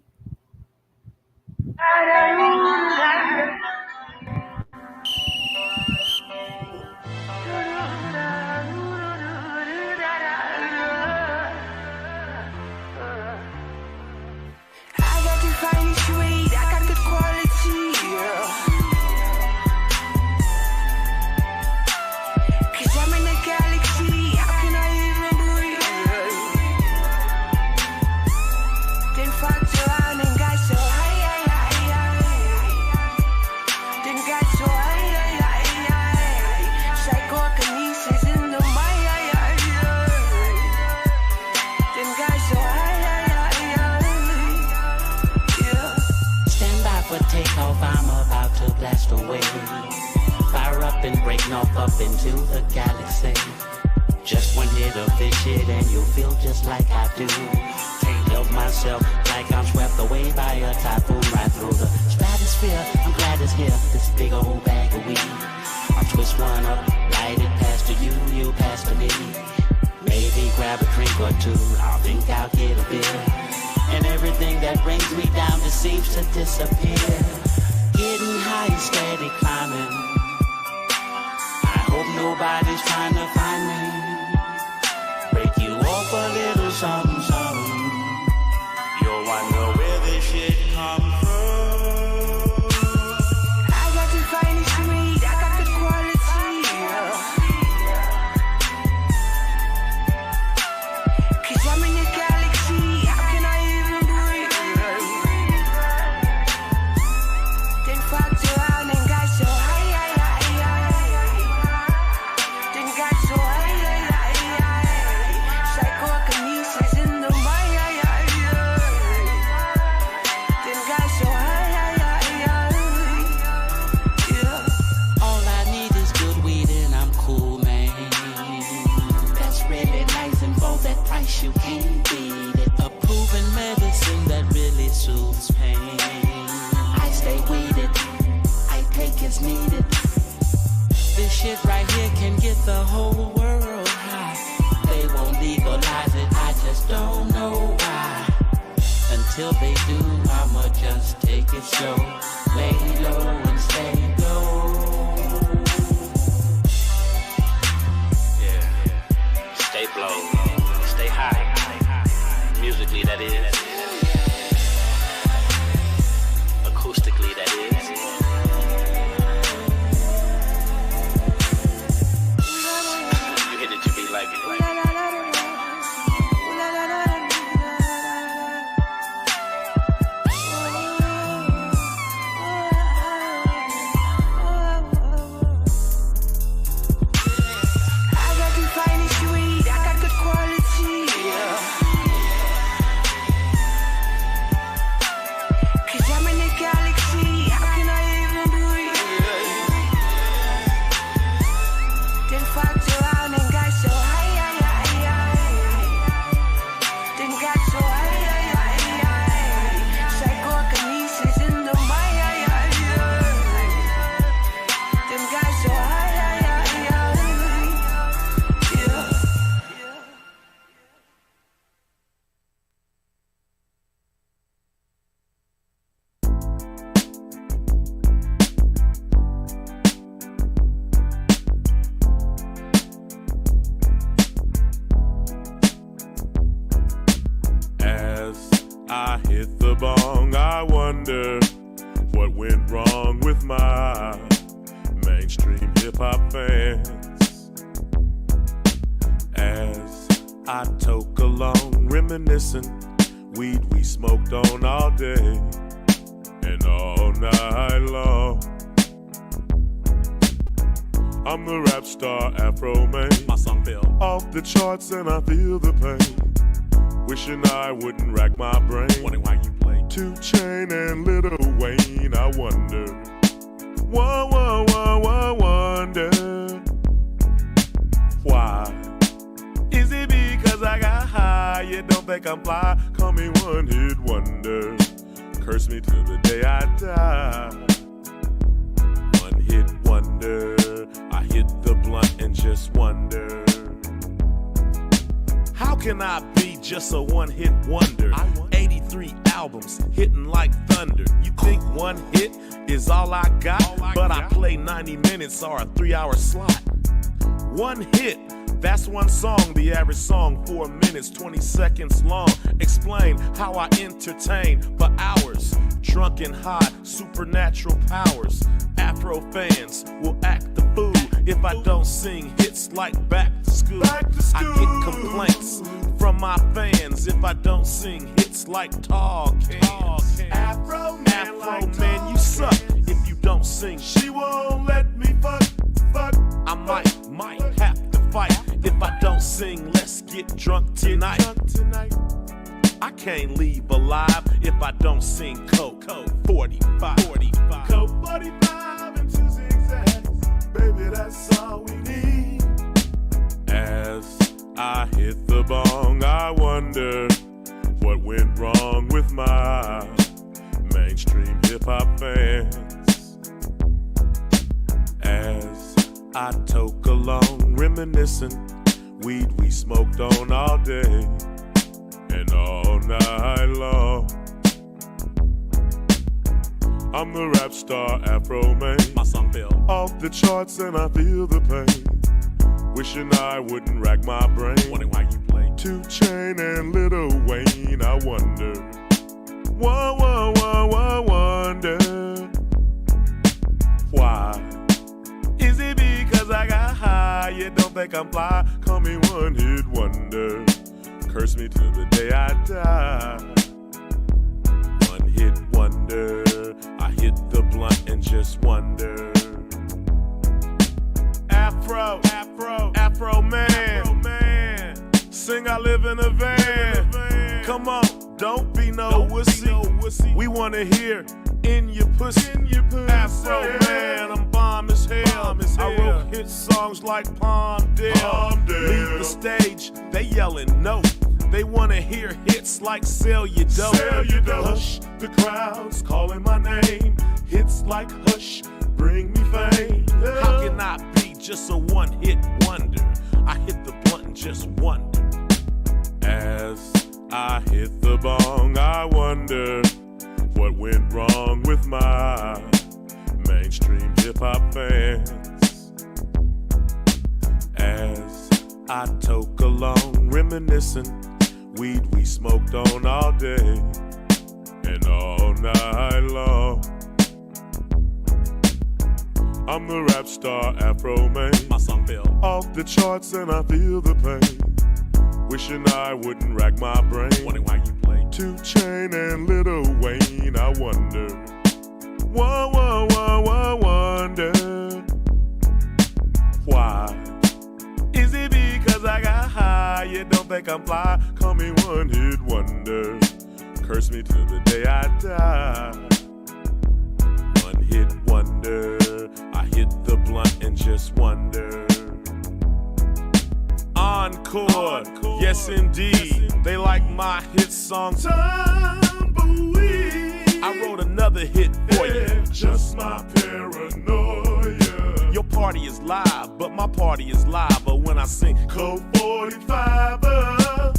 And break off up into the galaxy. Just one hit of this shit and you'll feel just like I do. Can't help myself, like I'm swept away by a typhoon right through the stratosphere. I'm glad it's here, this big old bag of weed. I'll twist one up, light it past to you, you pass to me. Maybe grab a drink or two, I think I'll get a beer. And everything that brings me down just seems to disappear. Getting high and steady climbing. Hope nobody's trying to find me. Break you off a little something, something. You'll wonder where this shit come from. I got the finest weed, I got the quality. Cause I'm in the galaxy, how can I even breathe? Then fucked around and got so high. You can't beat it. A proven medicine that really soothes pain. I stay weeded, I take as needed. This shit right here can get the whole world high. They won't legalize it, I just don't know why. Until they do, I'ma just take it slow. Lay low and stay low. Yeah, stay blow. Stay high, musically that is, acoustically that is. You hit it to be like it, like Cause I'm in the galaxy. wonder what went wrong with my mainstream hip-hop fans. As I toke along, reminiscing, weed we smoked on all day and all night long. I'm the rap star Afro Man. My song fell off the charts and I feel the pain. Wishing I wouldn't rack my brain. Wondering why you play 2 Chainz and Lil Wayne. I wonder, wonder why. Is it because I got high? You don't think I'm fly? Call me one hit wonder. Curse me till the day I die. One hit wonder. I hit the blunt and just wonder, how can I be just a one-hit wonder? 83 albums hitting like thunder. You think one hit is all I got? But I play 90 minutes or a 3-hour slot. One hit, that's one song. The average song 4 minutes 20 seconds long. Explain how I entertain for hours. Drunk and high, supernatural powers. Afro fans will act the fool if I don't sing hits like Back to School. I get complaints from my fans if I don't sing hits like Tall Cans. Afro man, you suck if you don't sing. She won't let me fuck. I might have to fight if I don't sing Let's Get Drunk Tonight. I can't leave alive if I don't sing Coke 45. Coke 45 and 2 zigzags. Baby, that's all we need. As I hit the bong, I wonder what went wrong with my mainstream hip-hop fans. As I toke along, reminiscing, weed we smoked on all day and all night long. I'm the rap star Afro Man. My song fell off the charts and I feel the pain. Wishing I wouldn't rack my brain. Wondering why you play 2 Chainz and Lil Wayne. I wonder, wonder why. Is it because I got high? You don't think I'm fly? Call me one hit wonder. Curse me till the day I die. One hit wonder. I hit the blunt and just wonder. Afro man. Sing I live in a van. Come on, don't be no wussy. We wanna hear in your pussy. Afro man, I'm bomb as hell. I wrote hit songs like Palmdale. Leave the stage, they yelling no. They wanna hear hits like Sell Your Dough. Hush, the crowd's calling my name. Hits like Hush, bring me fame. How can I be just a one-hit wonder? I hit the blunt and just wonder. As I hit the bong, I wonder what went wrong with my mainstream hip-hop fans. As I toke along, reminiscing, weed we smoked on all day and all night long. I'm the rap star Afro Man. My song fell off the charts and I feel the pain. Wishing I wouldn't rack my brain. Wondering why you play 2 Chainz and Lil Wayne. I wonder, wonder why. Is it because I got high? You don't think I'm fly? Call me one hit wonder. Curse me till the day I die. One hit wonder. I hit the blunt and just wonder. Encore. Yes indeed. They like my hit song Tumbleweed. I wrote another hit for you. Just my paranoia. Your party is live, but my party is liver when I sing Code 45.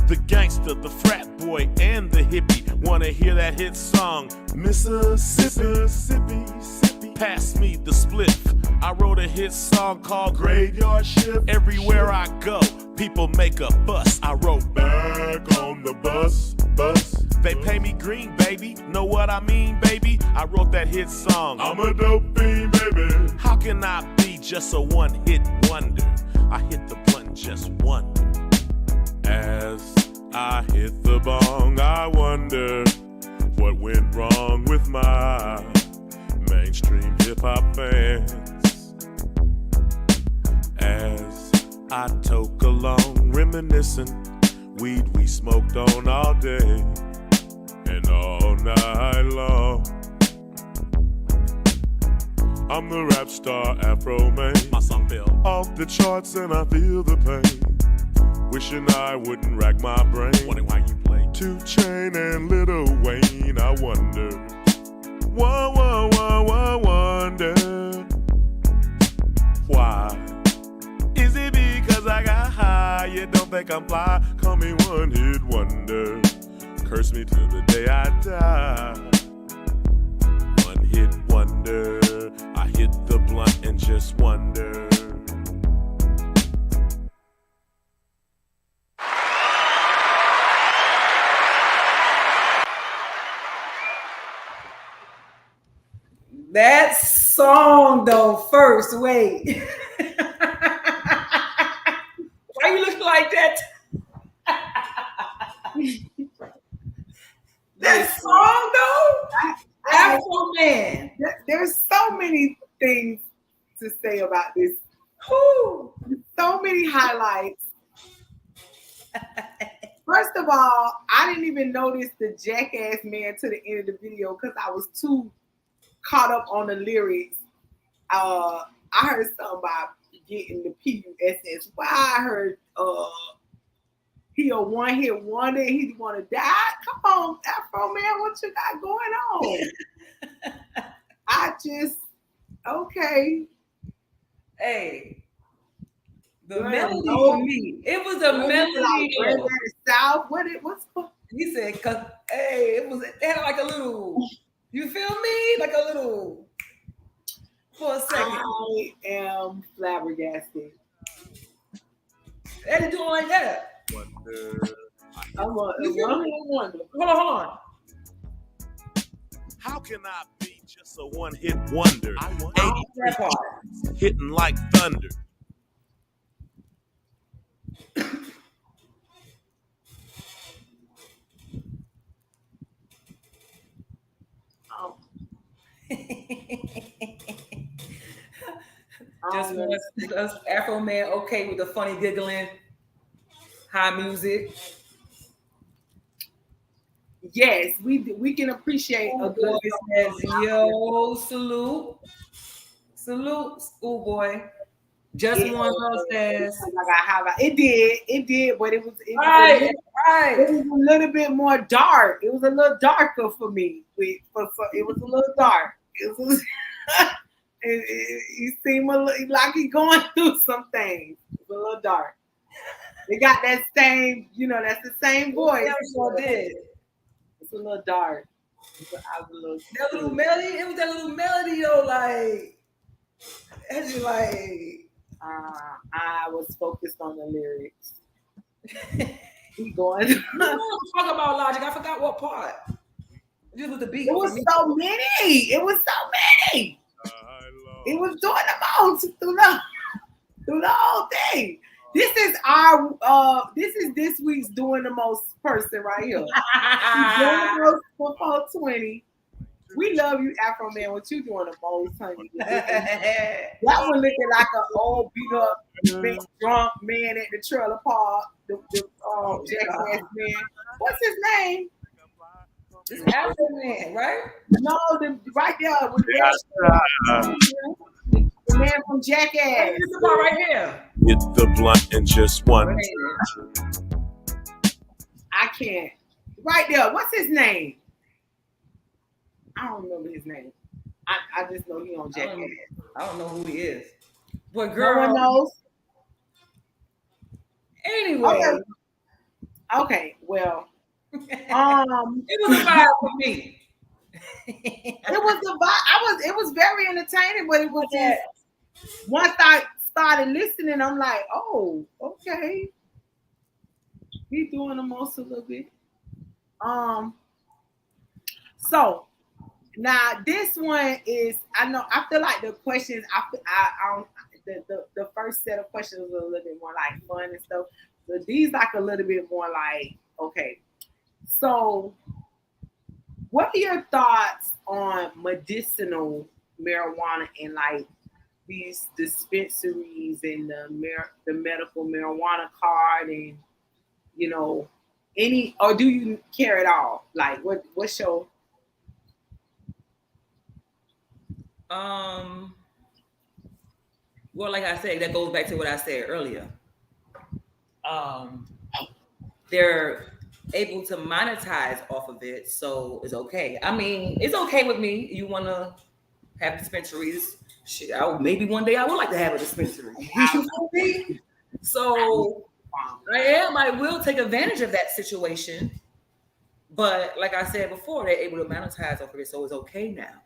The gangster, the frat boy, and the hippie wanna hear that hit song Mississippi. Pass me the spliff. I wrote a hit song called Graveyard Shift. Everywhere I go, people make a fuss. I wrote Back on the bus. They pay me green, baby. Know what I mean, baby? I wrote that hit song. I'm a dope fiend, baby. How can I be just a one-hit wonder? I hit the blunt and just wonder. As I hit the bong, I wonder what went wrong with my mainstream hip-hop fans. As I toke along, reminiscing, weed we smoked on all day and all night long. I'm the rap star Afro Man. My song fell off the charts and I feel the pain. Wishing I wouldn't rack my brain. Wondering why you play 2 Chainz and Lil Wayne. I wonder, wonder why. Is it because I got high? You don't think I'm fly? Call me one hit wonder. Curse me till the day I die. One hit wonder. I hit the blunt and just wonder. That song though, first, wait. Why you look like that? That song though? Afro Man. There's so many things to say about this. So many highlights. First of all, I didn't even notice the Jackass Man to the end of the video because I was too caught up on the lyrics. I heard something about getting the PUSS. Why I heard he a one hit wonder, he wanna die. Come on, Afro Man, what you got going on? I just okay. Hey, the melody for me. It was a melody. Like, South. What's he said? Cause hey, it had like a little. You feel me? Like a little. For a second. I am flabbergasted. They didn't do it like that. Wonder. I'm a wonder. Hold on. How can I be just a one-hit wonder? I want that part. Hitting like thunder. Just Afro Man, okay with the funny giggling, high music. Yes, we can appreciate a good business. Yo, salute, schoolboy. Just one says. It did, but it was right. It was a little bit more dark. It was a little darker for me. It was a little dark. He seemed like he's going through some things. It's a little dark. They got that same, that's the same voice. Yeah, sure did. It's a little dark. That little melody. It was that little melody though, like, as you like. I was focused on the lyrics. He going. Talk about Logic. I forgot what part. Just with the beat. It was so many. It was doing the most through the whole thing. This is this week's doing the most person right here. Doing the most for 420. We love you, Afro Man. What you doing the most, honey? That one looking like an old beat up, big drunk man at the trailer park. The Jackass Man. What's his name? It's Afro Man, right? No, right there with the man from Jackass. This is about right here. Hit the blunt and just one. I can't. Right there. What's his name? I don't remember his name. I just know he on Jackass. I don't know who he is. But girl, no one knows. Anyway. Okay. Well. It was a vibe for me. It was a vibe. It was very entertaining, but it was just once I started listening, I'm like, oh, okay. He's doing the most a little bit. So now this one is, I feel like the questions, the first set of questions was a little bit more like fun and stuff. So these like a little bit more like, okay, so what are your thoughts on medicinal marijuana and like these dispensaries and the medical marijuana card, and you know, any, or do you care at all? Like what's your well, like I said, that goes back to what I said earlier. They're able to monetize off of it, so it's okay. I mean, it's okay with me. You want to have dispensaries? Shit, maybe one day I would like to have a dispensary. You feel me? So I will take advantage of that situation. But like I said before, they're able to monetize off of it, so it's okay now.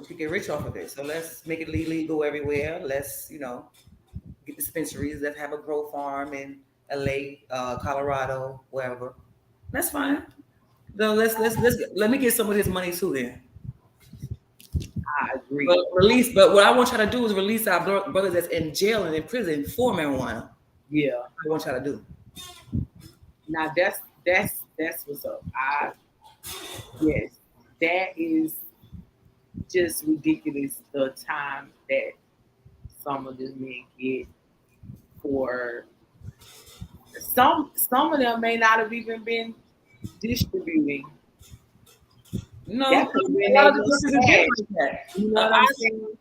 You can get rich off of it. So let's make it legal everywhere. Let's, get dispensaries. Let's have a grow farm in LA, Colorado, wherever. That's fine. So let me get some of this money too then. I agree. But what I want y'all to do is release our brothers that's in jail and in prison for marijuana. Yeah. I want y'all to do. Now that's what's up. Yes, that is just ridiculous, the time that some of these men get for some of them may not have even been distributing. No, you know what I'm saying?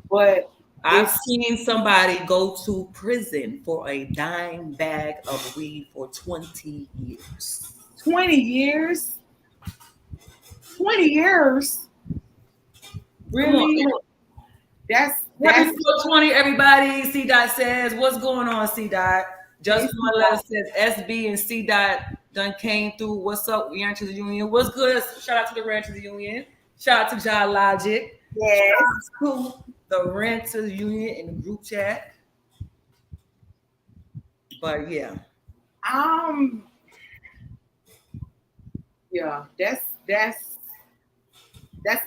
But I've seen somebody go to prison for a dime bag of weed for 20 years. 20 years? 20 years? Really? That's 20, everybody. C Dot says, what's going on, C Dot? Just my letter says SB and C Dot done came through. What's up, Ranchers Union? What's good? Shout out to the Ranchers Union. Shout out to John Logic. Yeah. Cool. The Renters Union in the group chat. But yeah. Yeah, that's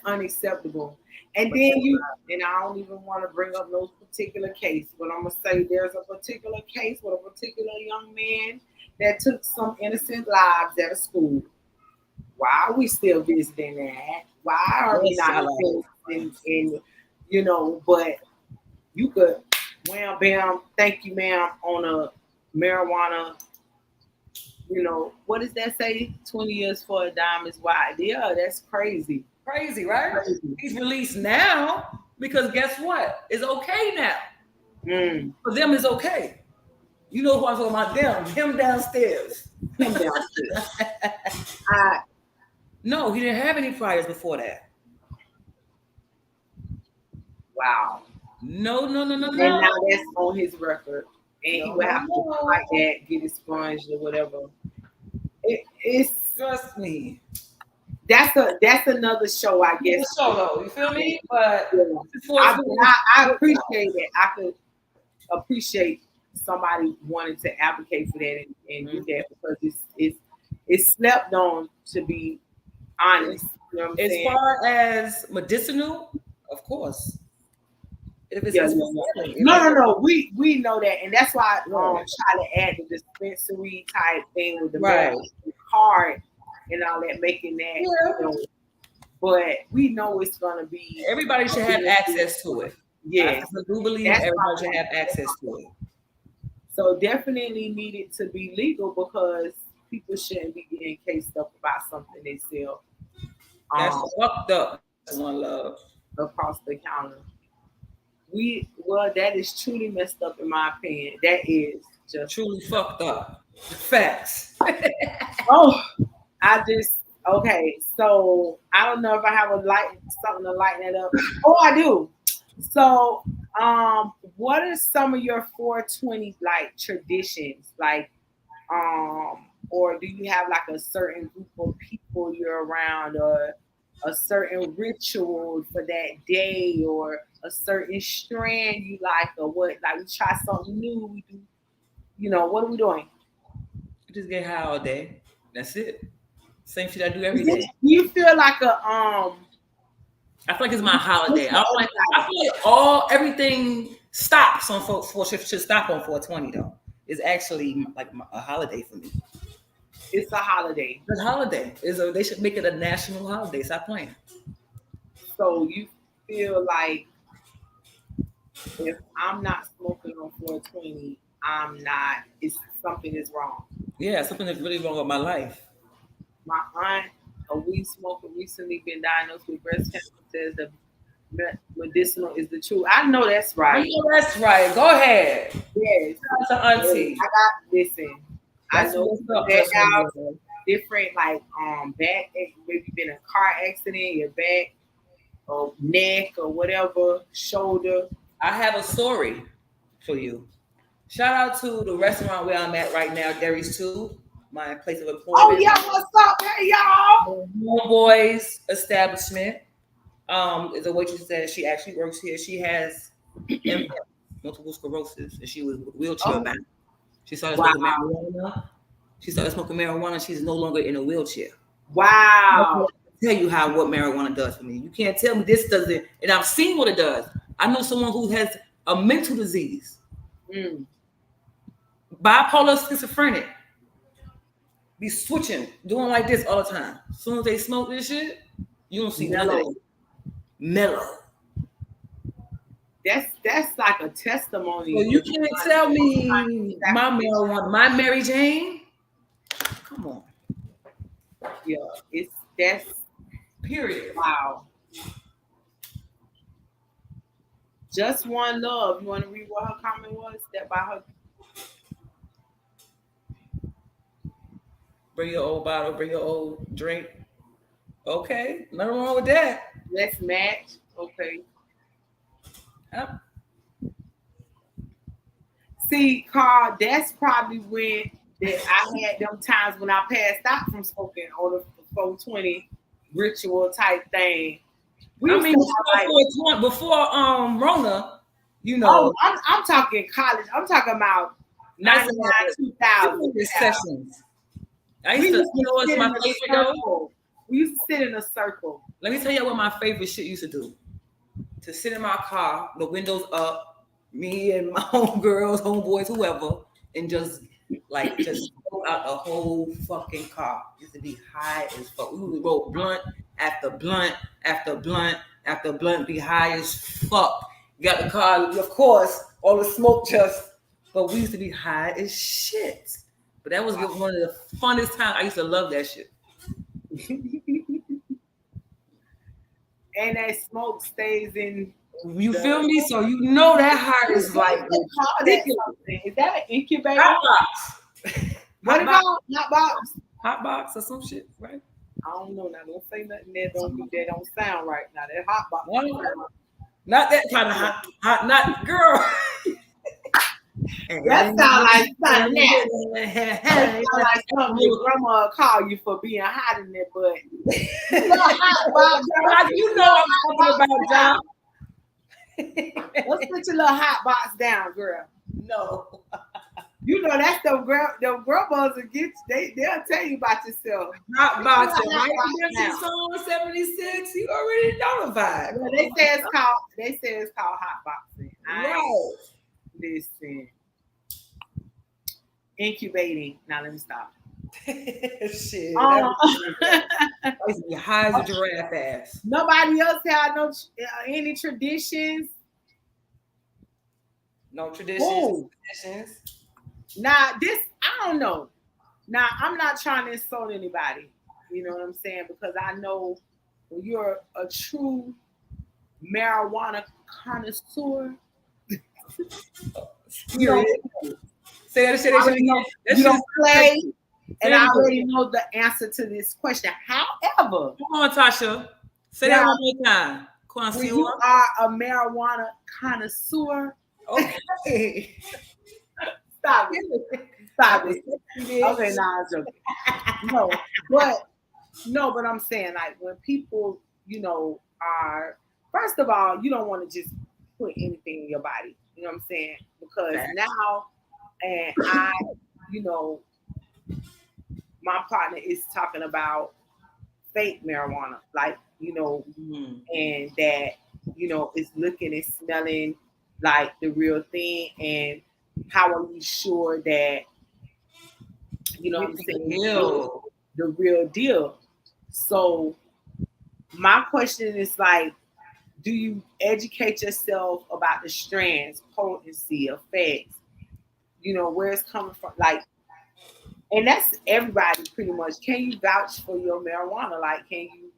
unacceptable. And then I don't even want to bring up no particular case, but I'm gonna say there's a particular case with a particular young man that took some innocent lives at a school. Why are we still visiting that? Why are we not in but you could wham bam, thank you, ma'am, on a marijuana, what does that say? 20 years for a dime is wide. Yeah, that's crazy. Crazy, right? Crazy. He's released now because guess what? It's okay now. For them, it's okay. You know who I'm talking about? Them. Him downstairs. No, he didn't have any priors before that. Wow. No. And now that's on his record. And he would have to like that, get expunged or whatever. It's trust me. That's another show, I guess. It's a show though, you feel me? But I appreciate it. I could appreciate somebody wanting to advocate for that and do that because it's slept on, to be honest. You know what I'm saying? Far as medicinal, of course. If it's No. We know that, and that's why I try to add the dispensary type thing with the card and all that, making that. But we know it's gonna be. Everybody should have access to it. Yeah, I do believe everybody should have access to it. So definitely needed to be legal because people shouldn't be getting cased up about something they sell. That's fucked up. One love across the counter. That is truly messed up in my opinion. That is just truly fucked up. Facts. Okay. So I don't know if I have something to lighten it up. Oh, I do. So, what are some of your 420 like traditions? Like, or do you have like a certain group of people you're around, or a certain ritual for that day, or a certain strand you like, or what? Like we try something new. We do, what are we doing? We just get high all day. That's it. Same shit I do every day. You feel like a I feel like it's my holiday. I feel like everything stops on should stop on 420 though. It's actually like a holiday for me. It's a holiday. It's a holiday. They should make it a national holiday. Stop playing. So you feel like if I'm not smoking on 420, something is wrong. Yeah, something is really wrong with my life. My aunt, a weed smoker, recently been diagnosed with breast cancer. Says the medicinal is the truth. I know that's right. I know that's right. Go ahead. Yes. That's an auntie. Listen. I know different like back, maybe been a car accident, your back or neck or whatever, shoulder. I have a story for you. Shout out to the restaurant where I'm at right now, Derry's 2, my place of employment. Oh yeah, what's up? Hey y'all. Homeboy's establishment. Is a waitress that she actually works here. She has multiple sclerosis and she was wheelchair bound. She started smoking marijuana. She's no longer in a wheelchair. Wow. I'll tell you what marijuana does for me. You can't tell me this doesn't, and I've seen what it does. I know someone who has a mental disease. Bipolar schizophrenic. Be switching, doing like this all the time. As soon as they smoke this shit, you don't see none of it. Mellow. That's like a testimony. Well, you can't tell me my marijuana, my Mary Jane. Come on. Yeah, that's period. Wow. Just One Love. You want to read what her comment was? That by her. Bring your old bottle, bring your old drink. Okay, nothing wrong with that. Let's match. Okay. Yep. See, Carl, that's probably when I had them times when I passed out from smoking on the 420 ritual type thing. Before Rona, you know. Oh, I'm talking college. I'm talking about 99, 2000 sessions. I used to, you know what's my favorite though? We used to sit in a circle. Let me tell you what my favorite shit used to do. To sit in my car, the windows up, me and my homegirls, homeboys, whoever, and just go out the whole fucking car. Used to be high as fuck. We would roll blunt after blunt after blunt after blunt, be high as fuck. Got the car, of course, all the smoke but we used to be high as shit. But that was one of the funnest times. I used to love that shit. And that smoke stays in. You feel me? So you know that high is like is that an incubator? Hot box. What about hot box? Hot box or some shit, right? I don't know. Now don't say nothing there. Don't sound right. Now that hot box. Not that kind of hot not girl. That sound like something. That sound like something your grandma call you for being hot in there, but you know I'm talking about, John. Let's put your little hot box down, girl. No. You know that's the grandmas will get you. They'll tell you about yourself. Hot box, right? Song 76. You already know the vibe. Well, they say it's called hot boxing. Right. Listen. Incubating. Now let me stop. Shit. High as a giraffe ass. Nobody else have any traditions. No traditions. Now this, I don't know. Now I'm not trying to insult anybody. You know what I'm saying? Because I know when you're a true marijuana connoisseur. Say that shit. You don't play, and I already know the answer to this question. However, come on, Tasha, say that one more time. When you are a marijuana connoisseur, okay. Stop it. Okay, nah, I'm joking. But I'm saying like when people, are first of all, you don't want to just put anything in your body. You know what I'm saying? Because now, and I, my partner is talking about fake marijuana, like, and that, it's looking and smelling like the real thing. And how are we sure that, what I'm saying, the real deal? So my question is like, do you educate yourself about the strands, potency, effects, where it's coming from? Like, and that's everybody pretty much. Can you vouch for your marijuana? Like, can you,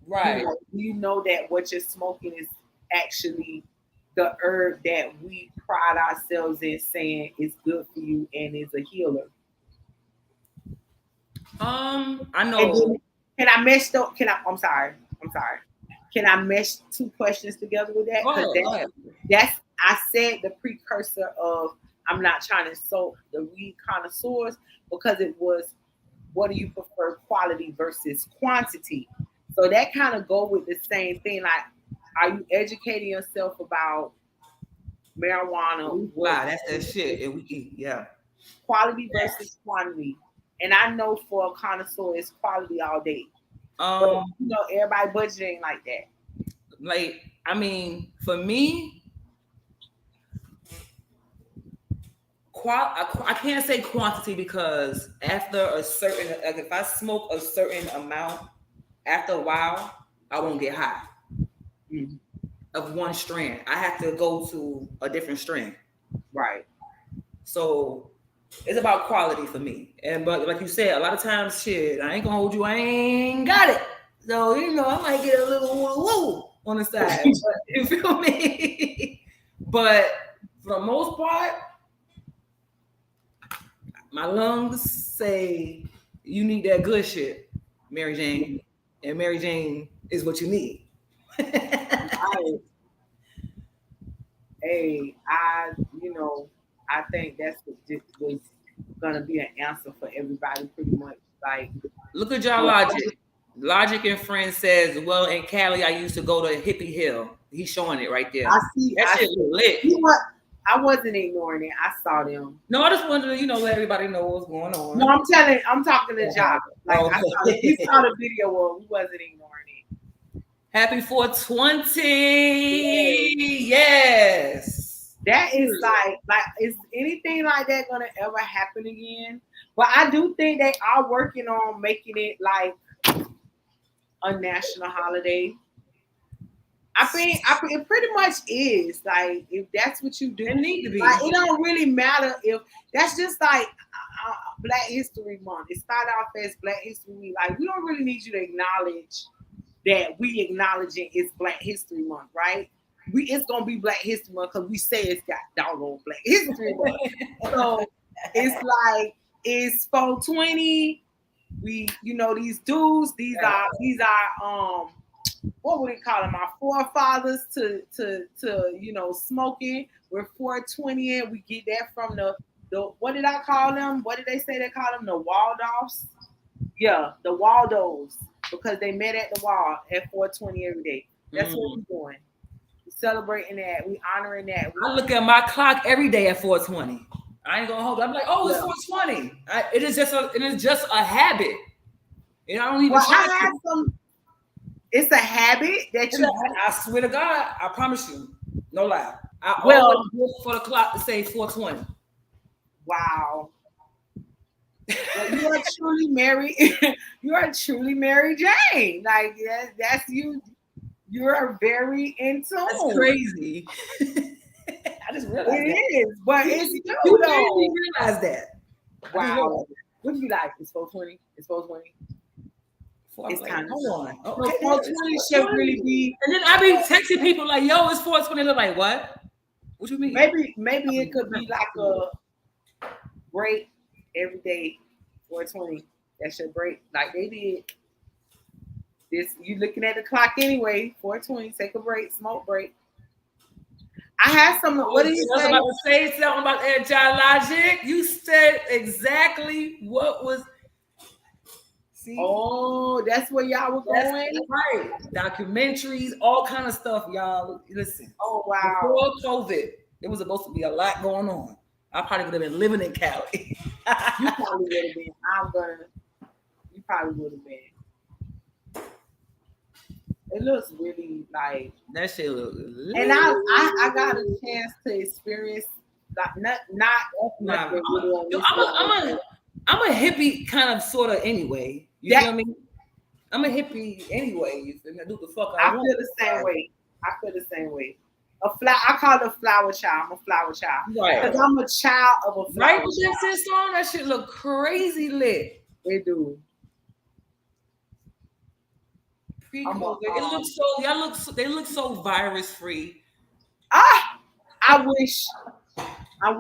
right? Do you know that what you're smoking is actually the herb that we pride ourselves in saying is good for you and is a healer? I know. Can I mesh though? I'm sorry. Can I mesh two questions together with that? Because that's I said the precursor of, I'm not trying to insult the weed connoisseurs, because it was, what do you prefer, quality versus quantity? So that kind of go with the same thing. Like, are you educating yourself about marijuana? Wow, that's that shit. And Quality versus quantity. And I know for a connoisseur, it's quality all day. But, everybody budget ain't like that. Like, I mean, for me, I can't say quantity, because after a certain, like, if I smoke a certain amount, after a while, I won't get high of one strand. I have to go to a different strand. Right. So it's about quality for me. But like you said, a lot of times, shit, I ain't gonna hold you, I ain't got it. So, I might get a little woo on the side. But, you feel me? But for the most part, my lungs say you need that good shit, Mary Jane. And Mary Jane is what you need. Hey, I think that's was gonna be an answer for everybody, pretty much. Like, look at y'all Logic. Logic and Friends says, well, in Cali, I used to go to Hippie Hill. He's showing it right there. I see that shit lit. You know what? I wasn't ignoring it. I saw them. No, I just wanted to, let everybody know what's going on. No, I'm talking to Job. Like, he saw the video of, we wasn't ignoring it. Happy 420. Yes. That is like, is anything like that gonna ever happen again? But I do think they are working on making it like a national holiday. I think it pretty much is. Like, if that's what you do, it need to be. Like, it don't really matter if that's just like Black History Month. It started off as Black History Week. Like, we don't really need you to acknowledge that we acknowledging it's Black History Month, right? It's gonna be Black History Month because we say it's got doggone Black History Month. So it's like, it's 420. We, these dudes, these are what would we call them? Our forefathers to smoking. We're 420, and we get that from the what did I call them? What did they say they call them? The Waldorfs? Yeah, the Waldos, because they met at the wall at 420 every day. That's what we're doing. We're celebrating that. We honoring that. I look at my clock every day at 420. I ain't gonna hold it. I'm like, oh, it's 420. It is just a habit. I don't even. It's a habit that you. I swear to God, I promise you, no lie. I always look for the clock to say 420. Wow. Well, you are truly Mary. You are truly Mary Jane. Like, that's you. You're very in tune. That's crazy. I just realized it is, but it's you though. You realize that. Wow. What do you like? It's 420. It's 420. It's kind of hold on. Okay, 420 should really be. And then I be texting people like, "Yo, it's 420." They're like, "What? What you mean?" Maybe it could be like a break every day. 420. That's your break, like they did. This you looking at the clock anyway. 420. Take a break. Smoke break. I had some. What did you say? I was about to say something about Agile Logic. You said exactly what was. See? Oh, that's where y'all were going? Right. Documentaries, all kind of stuff, y'all. Listen. Oh, wow. Before COVID, there was supposed to be a lot going on. I probably would have been living in Cali. You probably would have been. You probably would have been. It looks really like that shit look. And I got a chance to experience not I'm a hippie kind of sort of anyway. You feel me? I'm a hippie anyway. You feel me? I do the fuck I want. Feel the same way. I feel the same way. I call it a flower child. I'm a flower child. Right. Because I'm a child of a flower child. Right, that shit look crazy lit. They do. Pre-COVID. They look so virus free. I wish. I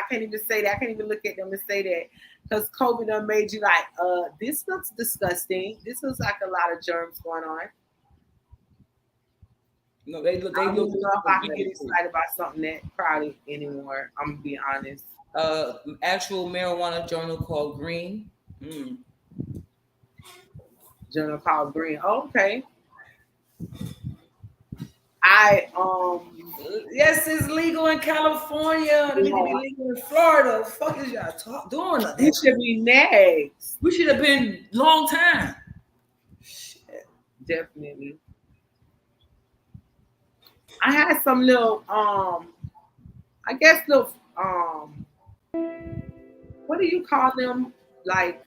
can't even say that. I can't even look at them and say that. Because COVID done made you like, this looks disgusting. This looks like a lot of germs going on. No, they look. I don't know if I can get excited about something that crowded anymore. I'm gonna be honest. Actual marijuana journal called Green. Journal called Green. Oh, okay. Yes, it's legal in California. It need to be legal in Florida. The fuck is y'all doing? We should be next. We should have been long time. Shit, definitely. I had some little I guess little what do you call them? Like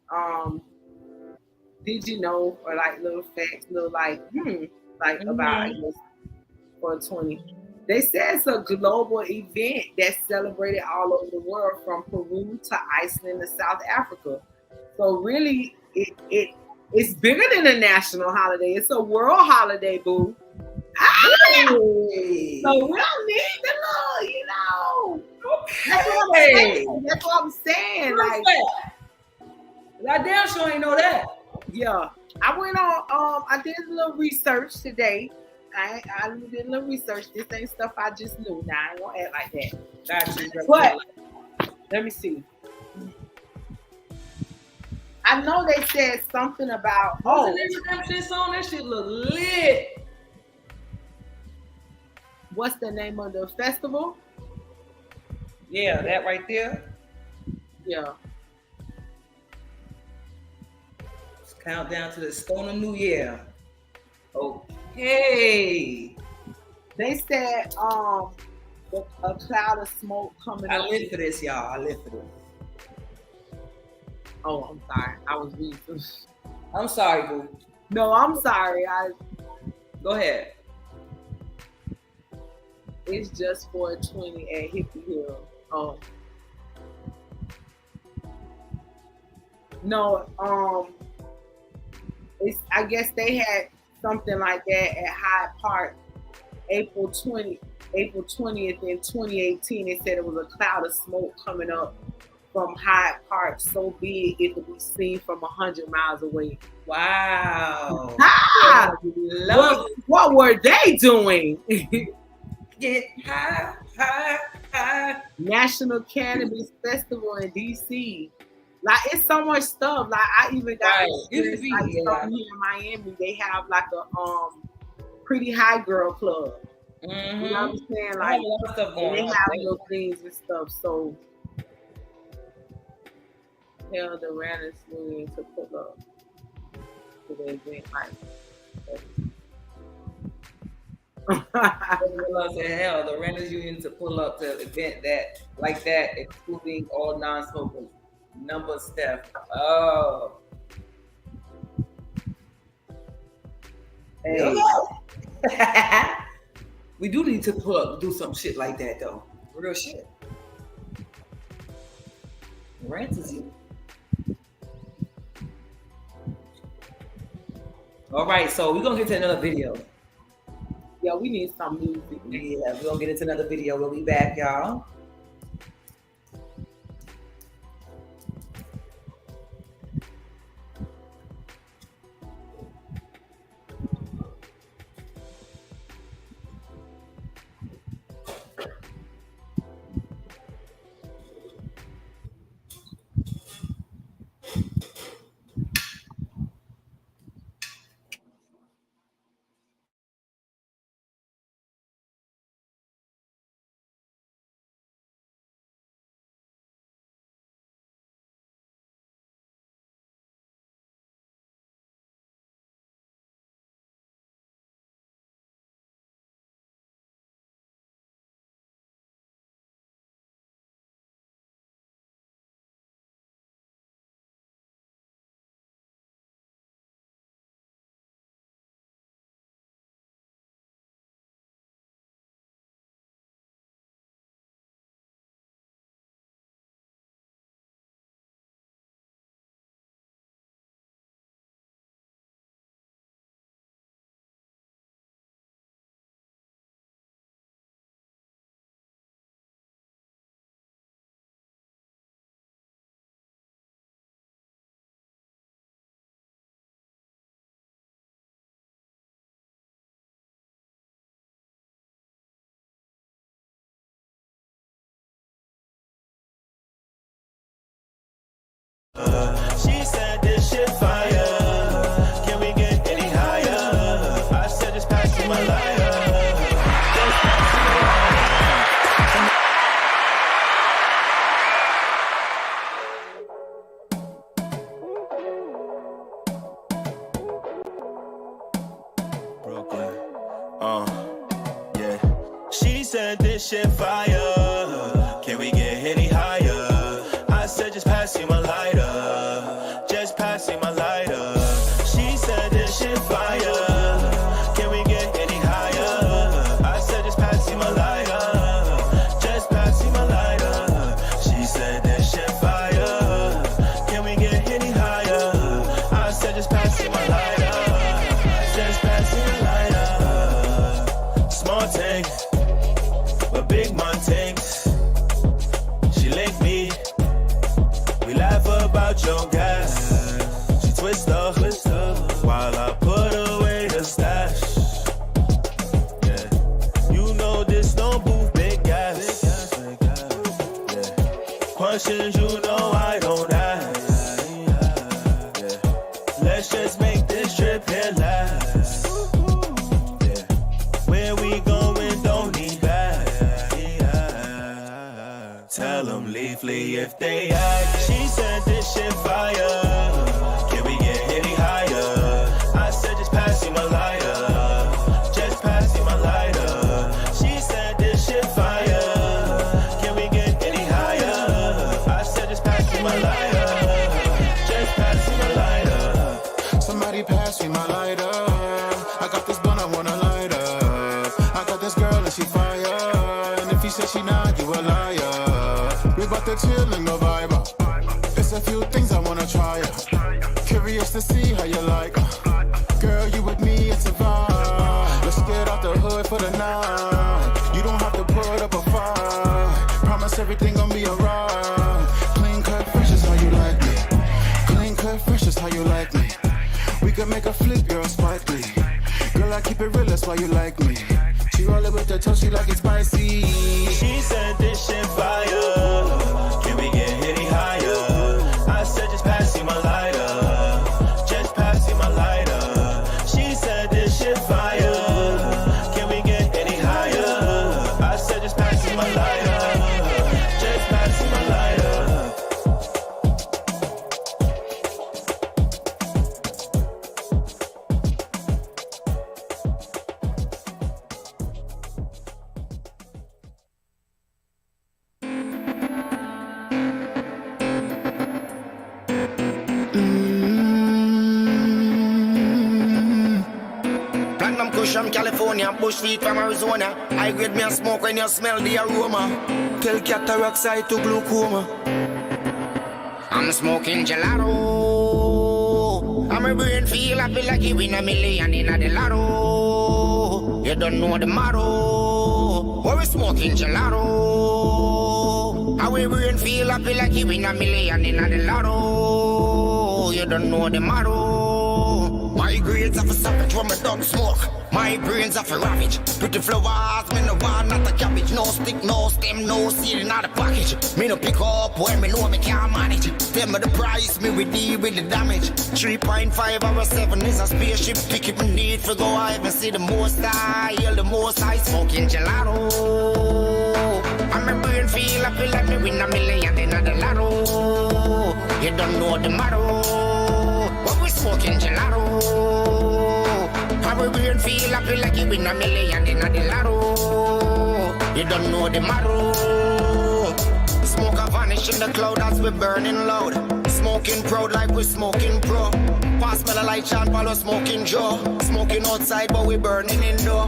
did you know, or like little facts, little like about I guess 420. They said it's a global event that's celebrated all over the world, from Peru to Iceland to South Africa. So really, it's bigger than a national holiday. It's a world holiday, boo. Hey. So we don't need the little, you know. Okay. That's what I'm saying. Like, I damn sure ain't know that. Yeah, I went on. I did a little research today. I did a little research. This ain't stuff I just knew. Now I ain't gonna act like that. Gotcha. But let me see. I know they said something about. What's the name of that shit song? That shit look lit. What's the name of the festival? Yeah, that right there. Yeah. Let's count down to the Stoner New Year. Okay. They said a cloud of smoke coming up. I live for this, y'all. I live for this. Oh, I'm sorry. I was reading. I'm sorry, boo. No, I'm sorry. Go ahead. It's just 420 at Hippie Hill. Oh. No, I guess they had something like that at Hyde Park, April 20th in 2018. They said it was a cloud of smoke coming up from Hyde Park, so big it could be seen from 100 miles away. Wow. What were they doing? Get high, high, high. National Cannabis Festival in DC. Like, it's so much stuff. Like, I even got here in Miami. They have like a pretty high girl club. Mm-hmm. You know what I'm saying? Like, they have little things and stuff. So tell the Randall Union to pull up to the event like hell, the Renters Union to pull up to an event that like that, excluding all non-smokers. Number Steph. Oh. Hey. We do need to pull up, do some shit like that though. Real shit. Renters Union. All right, so we're gonna get to another video. Yeah, we need some music. Yeah, we're gonna get into another video. We'll be back, y'all. She said this shit fire. Can we get any higher? I said just pass me my lighter. Just pass me my Brooklyn. Yeah. She said this shit fire. Can we get any higher? I said just pass me my lighter. Just pass me my lighter. She said this shit fire. Can we get any higher? I said just pass me my lighter. Just pass me my lighter. She said this shit fire. Can we get any higher? I said just pass me my lighter. Just pass me my lighter. Small tank, but big man tanks. She licked me. We laugh about your gas. She twist up while I put away the stash. Yeah, you know this no booth, big gas. Yeah, questions you know I don't ask. Yeah, let's just make this trip here last. Yeah, where we going don't need back. Tell them leafly if they ask. She said this shit fire. Can we get any higher? I said just pass me my lighter. Just pass me my lighter. She said this shit fire. Can we get any higher? I said just pass me my lighter. Just pass me my lighter. Somebody pass me my lighter. I got this blunt I wanna light up. I got this girl and she fire. And if he said she not, you a liar. We bout to chill and go vibe up. There's a few things I wanna try out. Curious to see how you like. Girl, you with me, it's a vibe. Let's get out the hood for the night. You don't have to put up a fight. Promise everything gon' be alright. Clean cut, fresh is how you like me. Clean cut, fresh is how you like me. We can make a flip, you're a Spike Lee. Girl, I keep it real, that's why you like me. She roll it with the toe, she like it spicy. She said this shit fire. Can we get any higher? I said just pass me my lighter. Just pass me my lighter. She said this shit fire. Can we get any higher? I said just pass me my lighter. Just pass me my lighter. Platinum Kush from California, Bush Feet from Arizona. I grade me a smoke when you smell the aroma. Tell cataract side to glaucoma. I'm smoking gelato. I'm a brain feel happy like you win $1 million in a lotto. You don't know the motto. Where we smoking gelato. Our brain feel happy like you win $1 million in a lotto. You don't know the motto. My grades have a savage when me done smoke. My brains have a ravage. Pretty flowers, me no want not a cabbage. No stick, no stem, no seed in the package. Me no pick up when me know me can't manage. Tell me the price, me with the damage. 3.5 or 7 is a spaceship ticket. Me need for go I even see the most I hear the most I smoking gelato. And my brain feel I feel like me win $1 million in the lotto. You don't know the motto. What we smoking gelato. Our brain feel I feel like you win $1 million in the lotto. You don't know the motto. Smoke a vanish in the cloud as we burning loud. Smoking proud like we smoking pro. Pass me the light, chant, follow smoking Joe. Smoking outside but we burning indoor.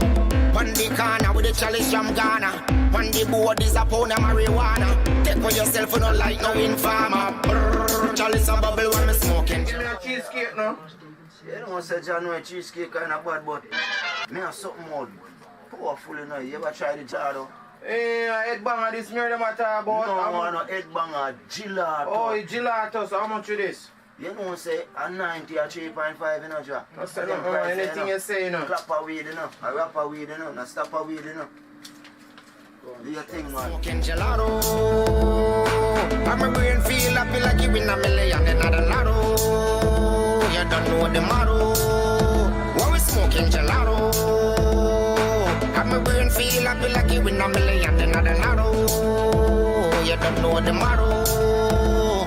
On the corner with the chalice from Ghana. On the board is a pound of marijuana. Take for yourself for no light, no informer. Brrr, chalice and bubble when me smoking. Give me a cheesecake now. You don't want to say John Noy cheesecake kind of bad, but me have something more powerful, you know. You ever try the Jado? Hey, head banger this mirror them at about. No, no, head banger, gelato. Oh, gelato, so how much is this? You don't say a 90 or 3.5, you know, Jack. That's anything you say, you know. Clap a weed, you know. A rap a weed, you know. A stop a weed, you know. Do your thing, man. Smoking gelato. And my brain feel happy like you win a million in the lotto. You don't know the motto. What we smoking gelato. And my brain feel happy like you win a million in the lotto. You don't know the motto.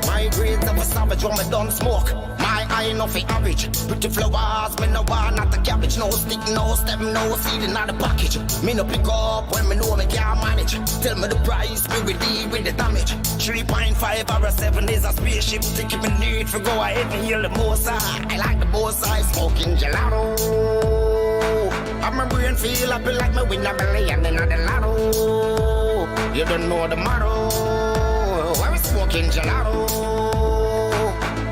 My grades of a savage when me don't smoke. My eye no fi average. Pretty flowers, me no want not a cabbage. No stick, no stem, no seed in the package. Me no pick up when me know me can't manage. Tell me the price, me will deal with the damage. 3.5 or a 7 is a spaceship. Taking me need for go ahead and heal the most. I like the most I smoking gelato. And my brain feel happy like me win a million in the lotto. You don't know the motto. Why we smoking gelato?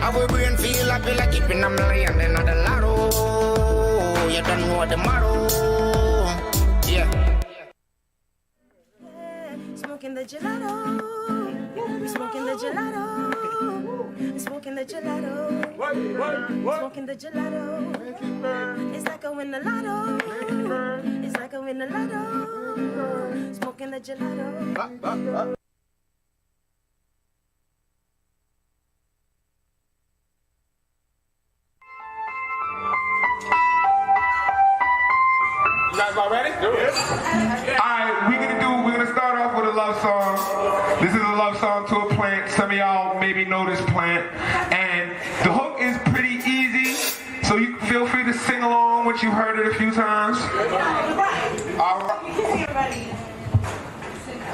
Our brain feel happy like it win a million in the lotto. You don't know the motto. Yeah. Smoking the gelato. Smoking the gelato. Smoking the gelato. Smoking the gelato. It's like a win the lotto. It's like a win the lotto. Smoking the gelato. You guys all ready? Do it. Alright, we're gonna start off with a love song. This is a love song to a plant. Some of y'all maybe know this plant. And the hook is pretty easy, so you feel free to sing along once you've heard it a few times.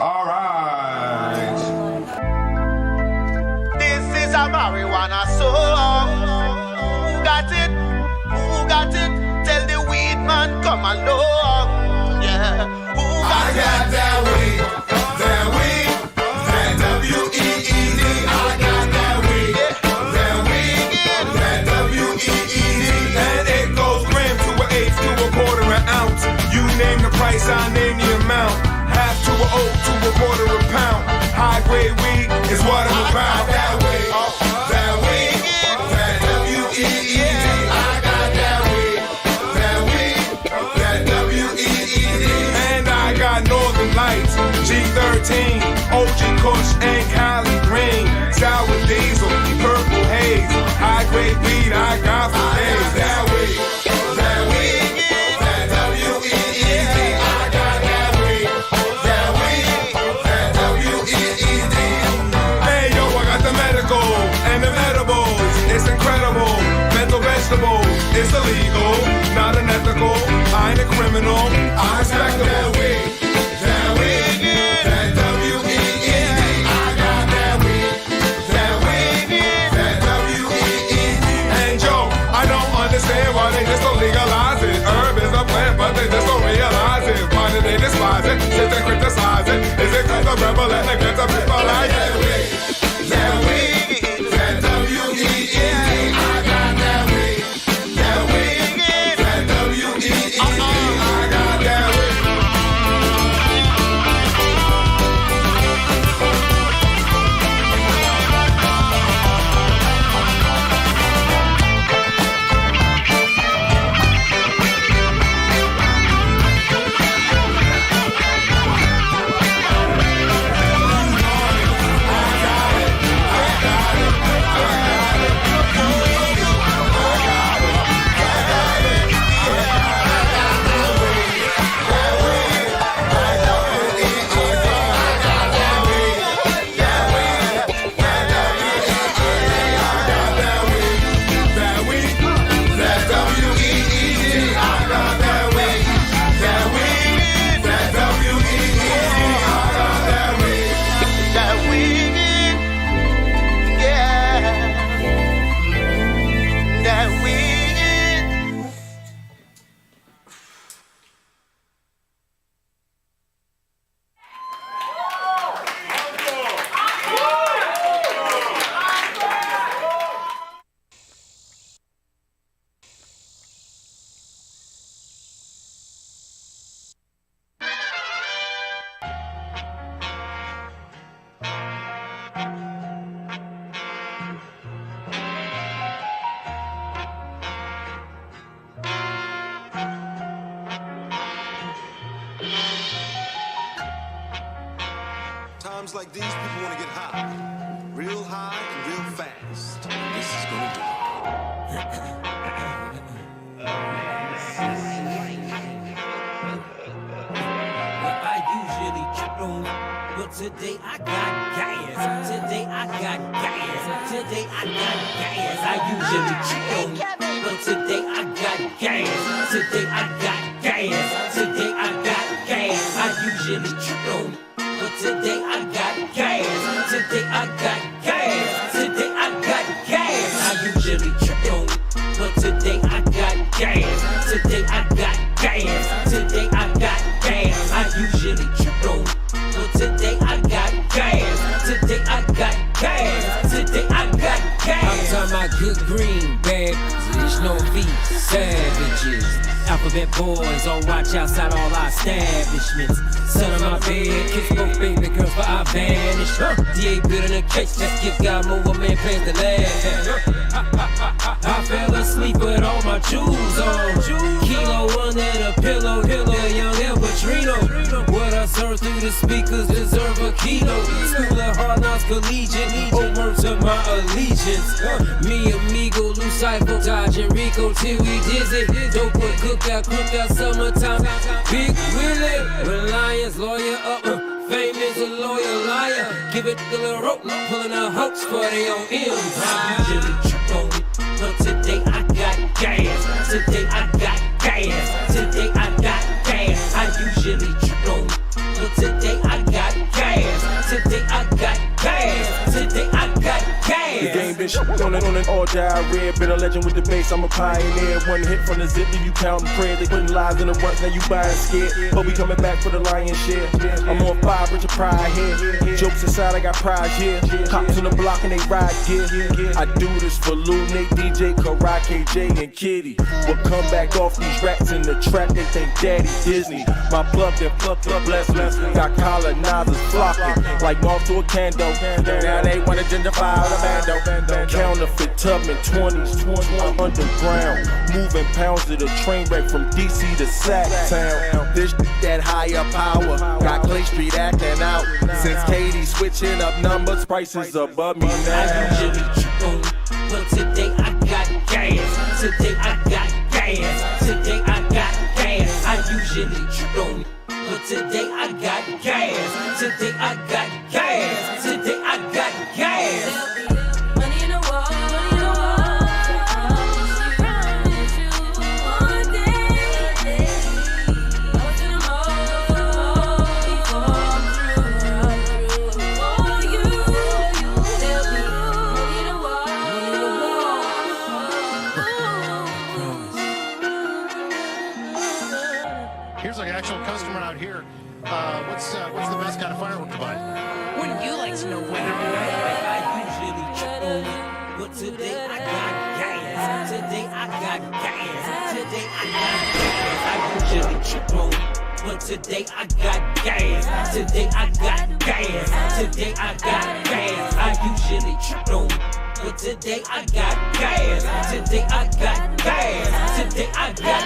Alright. This is a marijuana song. Who got it? Who got it? Tell the weed man come along. Yeah. Who got that weed? That weed. That W-E-E-D. I got that weed. That weed. That W-E-E-D. And it goes gram to an eighth to a quarter an ounce. You name the price, I name the amount. Half to an oak to a quarter a pound. High grade weed is what I'm about. That weed. That weed. That W-E-E-D. I got that weed. That weed. That W-E-E-D. And I got Northern Lights, G13, OG Kush, and Cali Green. Sour Diesel, Purple Haze. High grade weed I got for days. That weed. That weed. That W-E-E-D. I got that weed. That weed. That W-E-E-D. Hey yo, I got the medical and the medibles. It's incredible. Mental vegetables. It's illegal, not unethical. I ain't a criminal. I'm respectable. That weed. That weed. That W-E-E-D. I got that weed. That weed. That W-E-E-D. And yo, I don't understand why they just don't legalize it. Herb is a plant, but they just don't realize it. Why do they despise it? Sit and criticize it. Is it cause the rebel and against the people like it? That weed. That W-E-E-D. I got that weed. That weed. That W-E-E-D. I got that weed. Times like these, people want to get high. real high and real fast. This is gonna do. I usually trip on, but today I got gas. Today I got gas. Today I got gas. I usually trip on, but today I got gas. Today I got gas. Today I got gas. I usually trip on, but today I got gas. Today I got gas. Today I got gas. I usually trip on, but today I got gas. Today I got gas. Today I got gas. I usually trip on, but today I got gas. Today I got gas. Today I got gas. I'm talking about good green, bad bitches, no V, savages. Alphabet boys on watch outside all our establishments. Son of my bed, kiss both baby girls for I vanish. DA building a case, just give God more what man pays the last. I fell asleep with all my jewels on. Kilo under the pillow, young El Patrino. What I serve through the speakers deserve a kilo. School of Hard Knocks Collegiate, over to my allegiance. Me, amigo, Lucifer, Dodge and Rico till we dizzy. Dope with cookout, summertime. Big Willie, Reliance, lawyer up. Fame is a lawyer, liar. Give it the little rope, pulling a hoax for their own empire. Usually trip on me, but today I got gas. Today I got gas. Today I got gas. I usually trip on me, but today I got gas. Today I got gas. Today I got gas. The game been shit on an all diarrhea. Been a legend with the bass, I'm a pioneer. One hit from the zip, leave you counting prayers. They putting lies in the runs, now you buying scared. But we coming back for the lion's share. I'm on fire, rich of pride here. Jokes aside, I got pride here. Cops on the block and they ride gear. I do this for Lou, Nate, DJ, Karate, J, and Kitty. We'll come back off these rats in the trap, they think Daddy Disney. My plug, they're plucked up, blessed. Got colonizers flocking, like moth to a candle. Now they wanna gentrify the bando. Counterfeit Tubman 20s, I'm underground. Moving pounds to the train wreck from DC to Sacktown. This that higher power, got Clay Street acting out. Since Katie switching up numbers, prices above me now. I usually trip on, but today I got gas. Today I got gas. Today I got gas. I usually trip on, but today I got gas. Today I got gas. Today I got gas. Money in the wall, money in the wall. One day, I was in the mall before I'm through. For you, there'll be money in the wall, Here's an actual customer out here. What's the best kind of firework to buy? Wouldn't you like to know, Wonder Boy? I usually trip on, but today I got gas. Today I got gas. Today I got gas. I usually trip on, but today I got gas. Today I got gas. Today I got gas. I usually trip on, but today I got gas. Today I got gas. Today I got.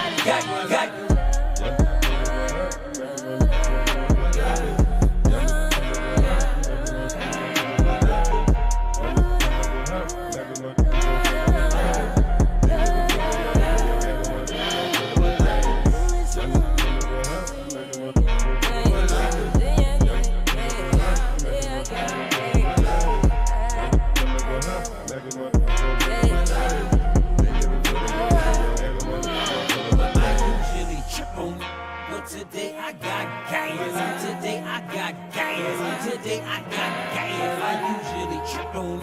Today I got gas. Today I got gas. Today I got gas. I usually trip on,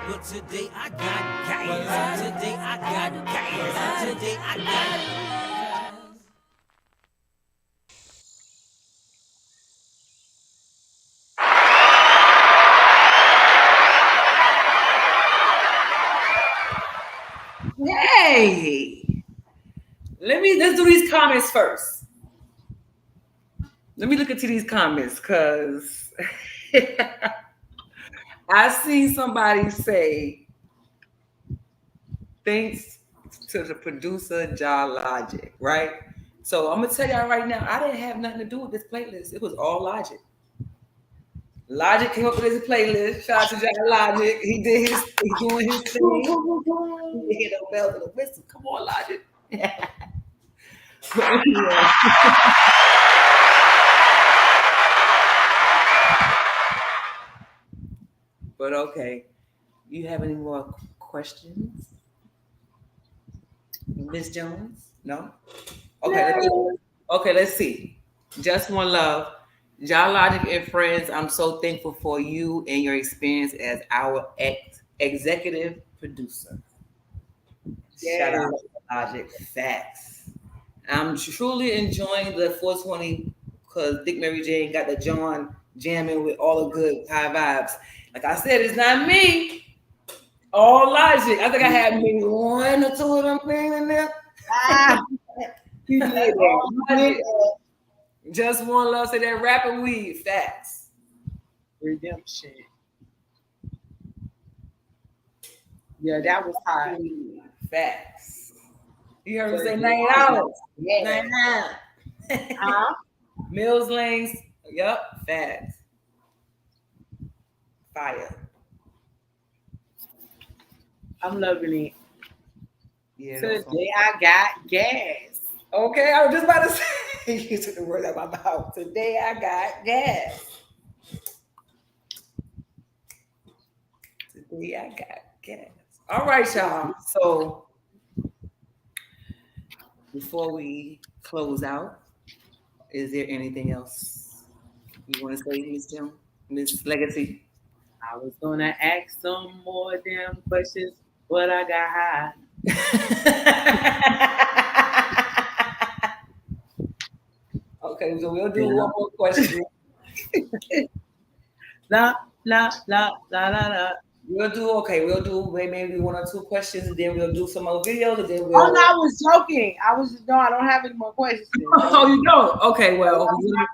but today I got gas. Today I got gas. Today I got. Hey, let's do these comments first. Let me look into these comments because I seen somebody say, thanks to the producer, John Logic, right? So I'm gonna tell y'all right now, I didn't have nothing to do with this playlist. It was all Logic. Logic came up with his playlist. Shout out to John Logic. He's doing his thing. He hit the bells and the whistle. Come on, Logic. But okay. You have any more questions? Miss Jones? No? Okay, let's see. Just One Love. John Logic and friends, I'm so thankful for you and your experience as our executive producer. Shout out to Logic. Facts. I'm truly enjoying the 420 because Dick Mary Jane got the John jamming with all the good high vibes. Like I said, it's not me. All Logic. I think I had maybe one or two of them things in there. You did that. Just One Love, say that rapping weed. Facts. Redemption. Yeah, that was high. Facts. You heard me say $9. Yeah. $9. Mills Lanes. Yup. Facts. Fire. I'm loving it. Yeah. Today I got gas. Okay, I was just about to say. You took the word out of my mouth. Today I got gas. Today I got gas. All right, y'all. So before we close out, is there anything else you want to say, Miss Jim? Miss Legacy? I was gonna ask some more damn questions, but I got high. Okay, so we'll do one more question. La. We'll do maybe one or two questions, and then we'll do some more videos, and then we'll. Oh no, I was joking. I don't have any more questions. Oh, you don't? Okay, well,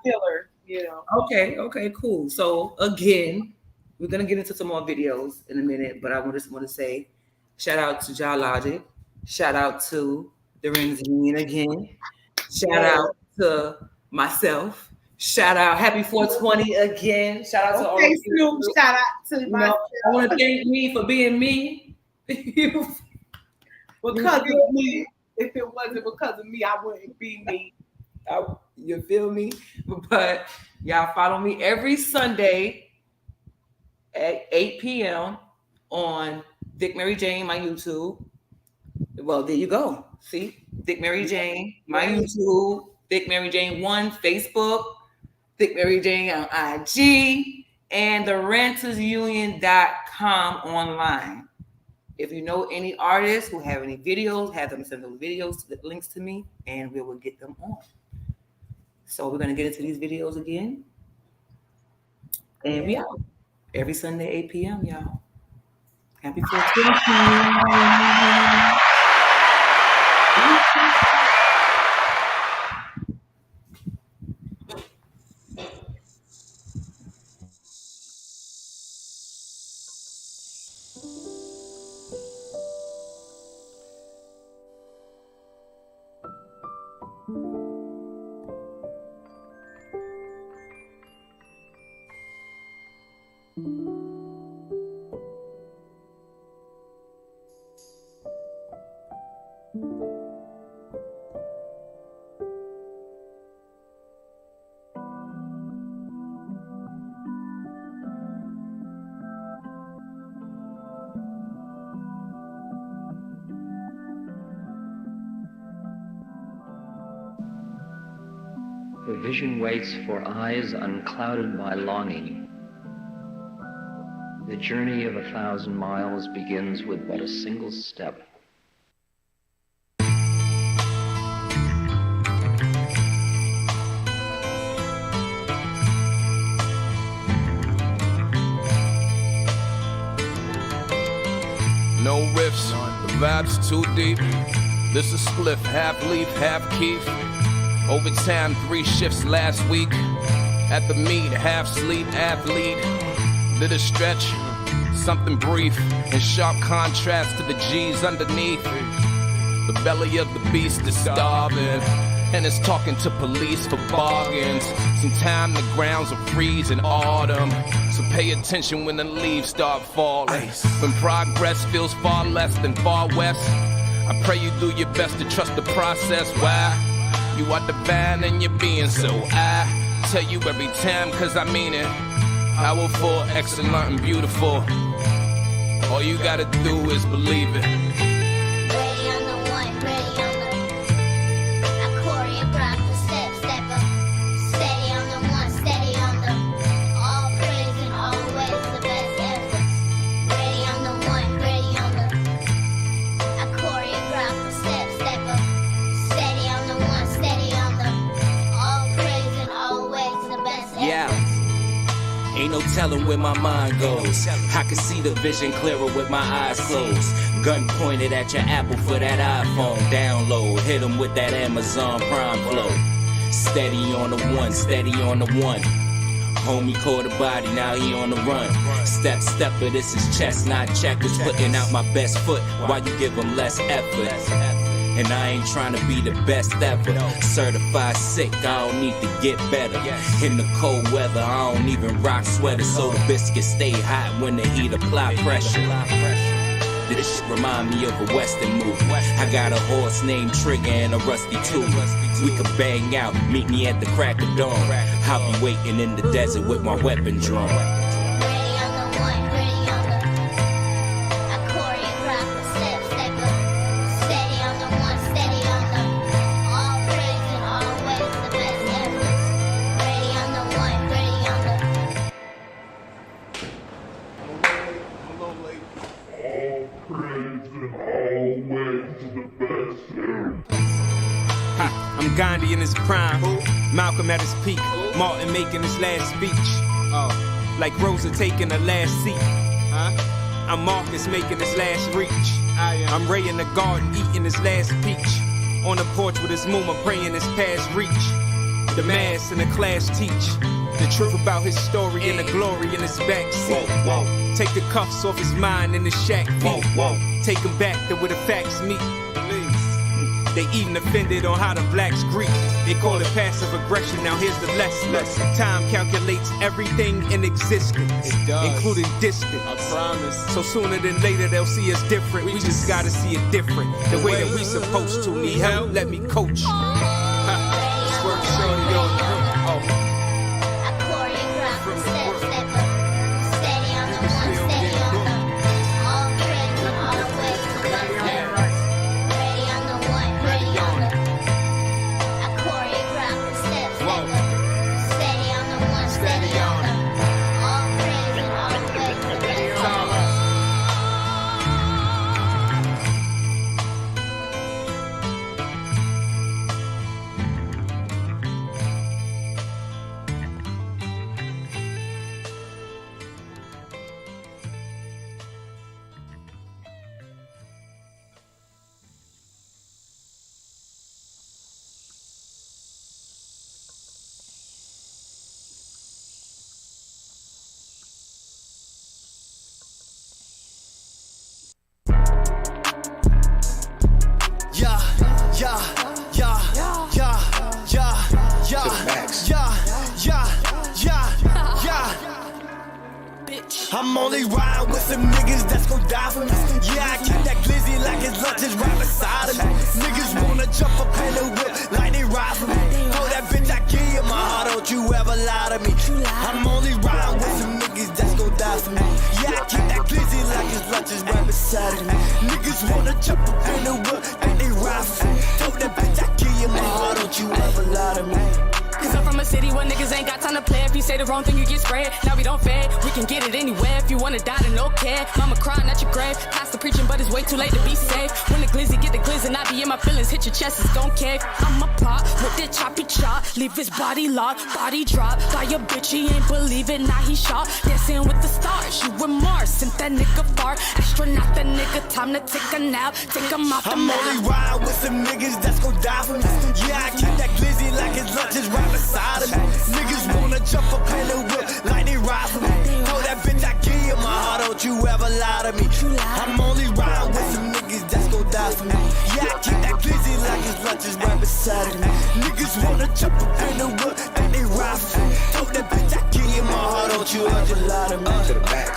killer, you know. Okay, cool. So again, we're gonna get into some more videos in a minute, but I just want to say, shout out to John Logic, shout out to the Rings Union again, shout out to myself. Shout out, happy 420 again. Shout out to all of you. Shout out to myself. I want to thank me for being me. Because of me. If it wasn't because of me, I wouldn't be me. You feel me? But y'all follow me every Sunday at 8 p.m. on Dick Mary Jane, my YouTube. Well, there you go. See? Dick Mary Jane, my YouTube. Dick Mary Jane 1, Facebook. Dick Mary Jane on IG. And the rentersunion.com online. If you know any artists who have any videos, have them send those videos, links to me, and we will get them on. So we're going to get into these videos again. And we out every Sunday, 8 p.m., y'all. Happy 420. The vision waits for eyes unclouded by longing. The journey of 1,000 miles begins with but a single step. No riffs, the vibe's too deep. This is spliff, half leaf, half keef. Overtime, 3 shifts last week. At the meet, half sleep, athlete. Did a stretch, something brief. In sharp contrast to the G's underneath. The belly of the beast is starving. and it's talking to police for bargains. Sometime the grounds will freeze in autumn, so pay attention when the leaves start falling. When progress feels far less than far west, I pray you do your best to trust the process. Why? You are divine in your being, so I tell you every time, cause I mean it. Powerful, excellent, and beautiful. All you gotta do is believe it. Ready on the one, ready on the. I choreograph the step, step up. Steady on the one, steady on the. All praise and always the best efforts. Ready on the one, ready on the. I choreograph the step, step up. Steady on the one, steady on the. All praise and always the best efforts. Yeah. Ain't no telling where my mind goes. I can see the vision clearer with my eyes closed. Gun pointed at your Apple for that iPhone download. Hit 'em with that Amazon Prime flow. Steady on the one, steady on the one. Homie caught a body, now he on the run. Step, stepper, this is chess, not checkers. Putting out my best foot while you give 'em less effort. And I ain't trying to be the best ever. Certified sick, I don't need to get better. In the cold weather, I don't even rock sweaters, so the biscuits stay hot when the heat apply pressure. This shit remind me of a Western movie. I got a horse named Trigger and a rusty tooth. We could bang out, meet me at the crack of dawn. I'll be waiting in the desert with my weapon drawn. I'm Gandhi in his prime, Malcolm at his peak, Martin making his last speech, like Rosa taking her last seat. I'm Marcus making his last reach. I'm Ray in the garden eating his last peach. On the porch with his mama praying his past reach. The mass and the class teach the truth about his story and the glory in his backseat. Take the cuffs off his mind in the shack feet. Take him back to where the facts meet. They even offended on how the blacks greet. They call it passive aggression, now here's the lesson. Time calculates everything in existence, including distance. I promise. So sooner than later they'll see us different. We just gotta see it different, the way that we supposed to. Need help? Let me coach. Swerve shorty on the I'm only riding with some niggas that's gon' die for me. Yeah, I keep that glizzy like his lunch is right beside of me. Niggas wanna jump up in the whip like they ride for me. Oh, that bitch, I give you my heart, don't you ever lie to me. I'm only riding with some niggas that's gon' die for me. Yeah, I keep that glizzy like his lunch is right beside of me. Niggas wanna jump up in the whip like they ride for me. Oh, that bitch, I give you my heart, don't you ever lie to me. Cause I'm from a city where niggas ain't got time to play. If you say the wrong thing, you get sprayed. Now we don't fade, we can get it anywhere. If you wanna die, then okay. Mama crying at your grave. Pastor preaching, but it's way too late to be safe. When the glizzy get the glizz and I be in my feelings, hit your chest, it's gon' cave. I'm a pop with the choppy chop. Leave his body locked, body drop. By your bitch, he ain't believe it, now he shot. Dancing with the stars, you with Mars. Sent that nigga far. Astronaut, that nigga, time to take a nap. Take him off the map. I'm only riding with some niggas that's gon' die for me. Yeah, I keep that glizzy like his lunch is right beside of me. Niggas wanna jump up in the whip like they ride for me. Oh, that bitch, I give you my heart, don't you ever lie to me. I'm only riding with some niggas that's gon' die for me. Yeah, I keep that glizzy like his lunches right beside of me. Niggas wanna jump up in the wood, think they ride for me. Told that bitch I give you my heart, don't you ever lie to me.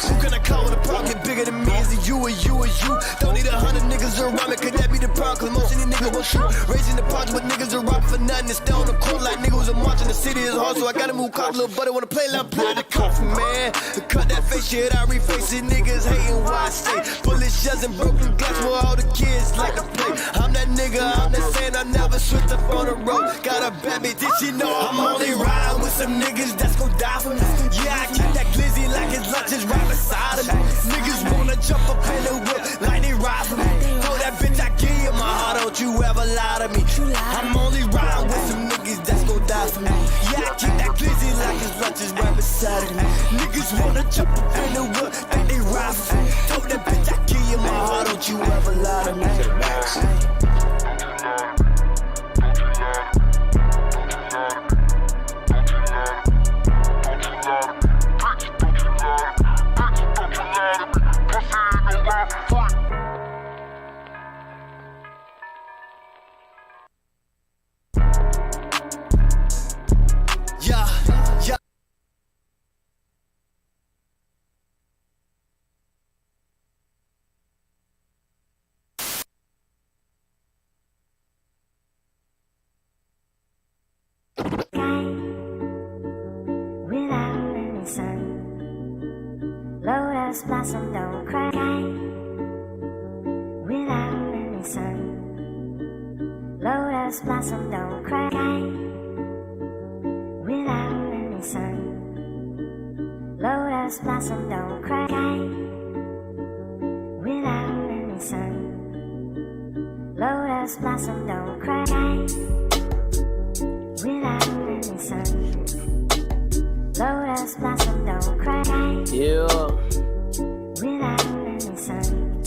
Who can I call when the problem get bigger than me? Is it you or you or you? Don't need 100 niggas around me, could that be the problem? Most of these niggas won't shoot. Raising the project, but niggas are robbing for nothing. It's still on the court like niggas are marching. The city is hard, so I gotta move cars. Little buddy wanna play, let him play the coffee, man. Cut that face shit, I reface it. Niggas hating why I stay. Bullet shells and broken glass for all the kids like to play. I'm that nigga, I'm that saying I never switched up on the road. Got a bad bitch, did she know I'm only riding with some niggas that's gon' die for me? Yeah, I keep that glizzy like his lunch is right beside of me. Niggas wanna jump up in the whip like they ride for me. Told that bitch I give you my heart, don't you ever lie to me. I'm only riding with some niggas that's gon' die for me. Yeah, I keep that glizzy like his lunch is right beside of me. Niggas wanna jump up in the whip think they ride for me. Told that bitch I give you my heart, don't you ever lie to me. Lotus blossom don't cry without any sun. Lotus blossom don't cry without any sun. Lotus blossom don't cry without any sun. Lotus blossom don't cry without any sun. Lotus blossom don't cry. Yeah. Without any sun.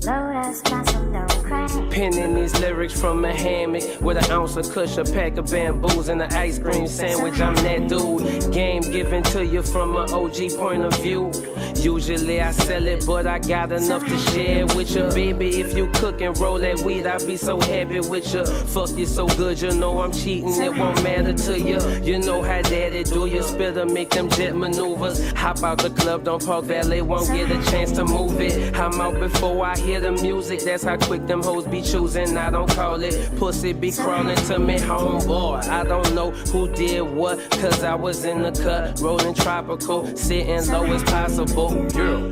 Lotus blossom don't cry. Penning these lyrics from a hammock with an ounce of kush, a pack of bamboos, and an ice cream sandwich. I'm that dude. Game given to you from an OG point of view. Usually I sell it, but I got enough to share with you. Baby, if you cook and roll that weed, I'll be so happy with you. Fuck you so good, you know I'm cheating, it won't matter to you. You know how daddy do, you spitter, make them jet maneuvers. Hop out the club, don't park valet, won't get a chance to move it. I'm out before I hear the music, that's how quick them hoes be choosing. I don't call it pussy, be crawling to me, homeboy. I don't know who did what, cause I was in the cut, rolling tropical, sitting low as possible. Girl,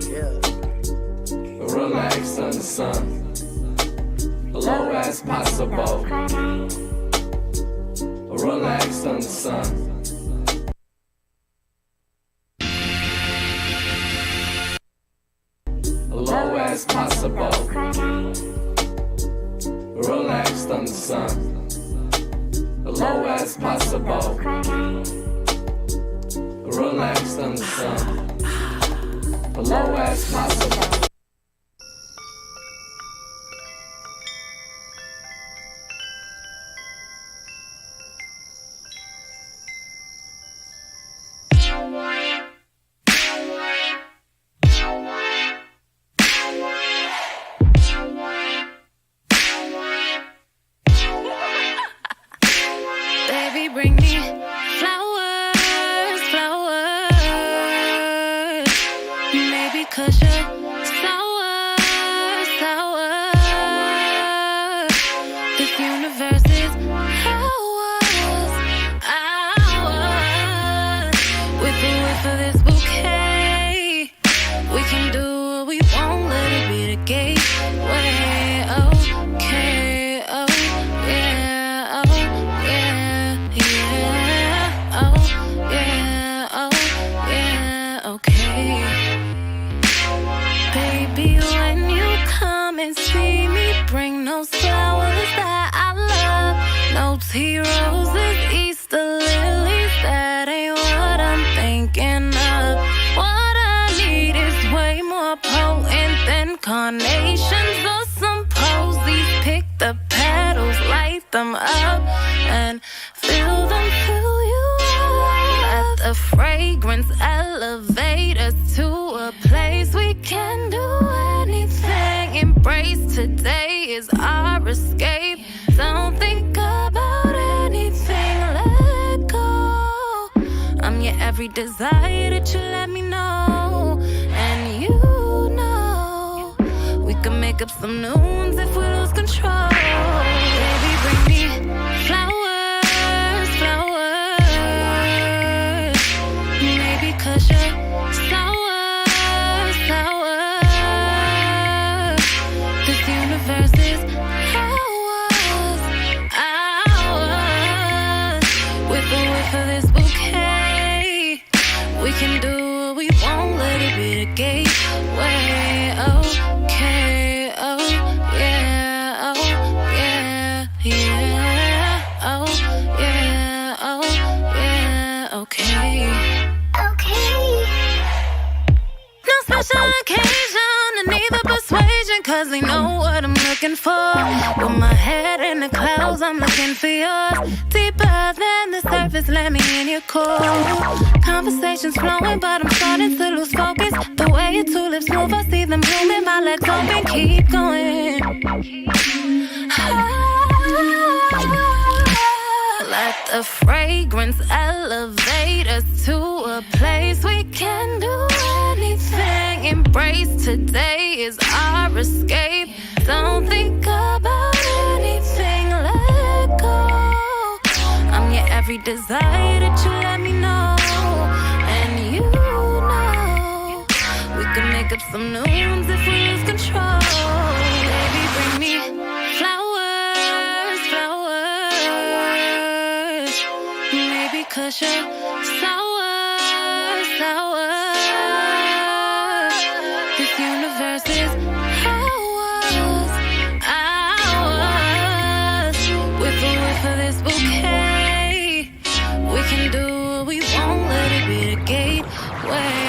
relax on the sun, low as possible. Relax on the sun. Low as possible. Relaxed on the sun. Low as possible. Relaxed on the sun. Low as possible. Baby, bring me flowers, flowers. Maybe 'cause you're sour, sour. This universe is ours, ours. With the whiff of this bouquet, we can do what we want, let it be the gateway. Okay, oh yeah, oh yeah, yeah, oh yeah, oh yeah, okay. Baby, when you come and see me, bring those flowers that I love. No tea roses, Easter lilies, that ain't what I'm thinking of. What I need is way more potent than carnations or some posies. Pick the petals, light them up, and fill you up. Let the fragrance elevate us to a place we can do anything. Embrace today is our escape. desire that you let me know. And you know we can make up some new ones if we lose control. Baby, bring me flowers, flowers. Maybe 'cause you're sour, sour. This universe is ours, ours. With a whiff of this bouquet, we can do what we want, let it be the gateway. Okay, oh yeah, oh yeah, yeah, oh yeah, oh yeah, okay. No special occasion, and neither persuasion, 'cause we know what I'm looking for. With my head in the clouds, I'm looking for yours. Deeper than the surface, let me in your core. Conversations flowing, but I'm starting to lose focus. The way your two lips move, I see them blooming. My legs open, keep going. Let the fragrance elevate us to a place we can do anything. Embrace today is our escape. Don't think about anything, let go. I'm your every desire that you let me know. And you know we can make up some new ones if we lose control. Baby, bring me flowers, flowers. Maybe 'cause you're sour, sour. This universe is ours, ours. With a whiff of this bouquet, we can do what we want, let it be the gateway.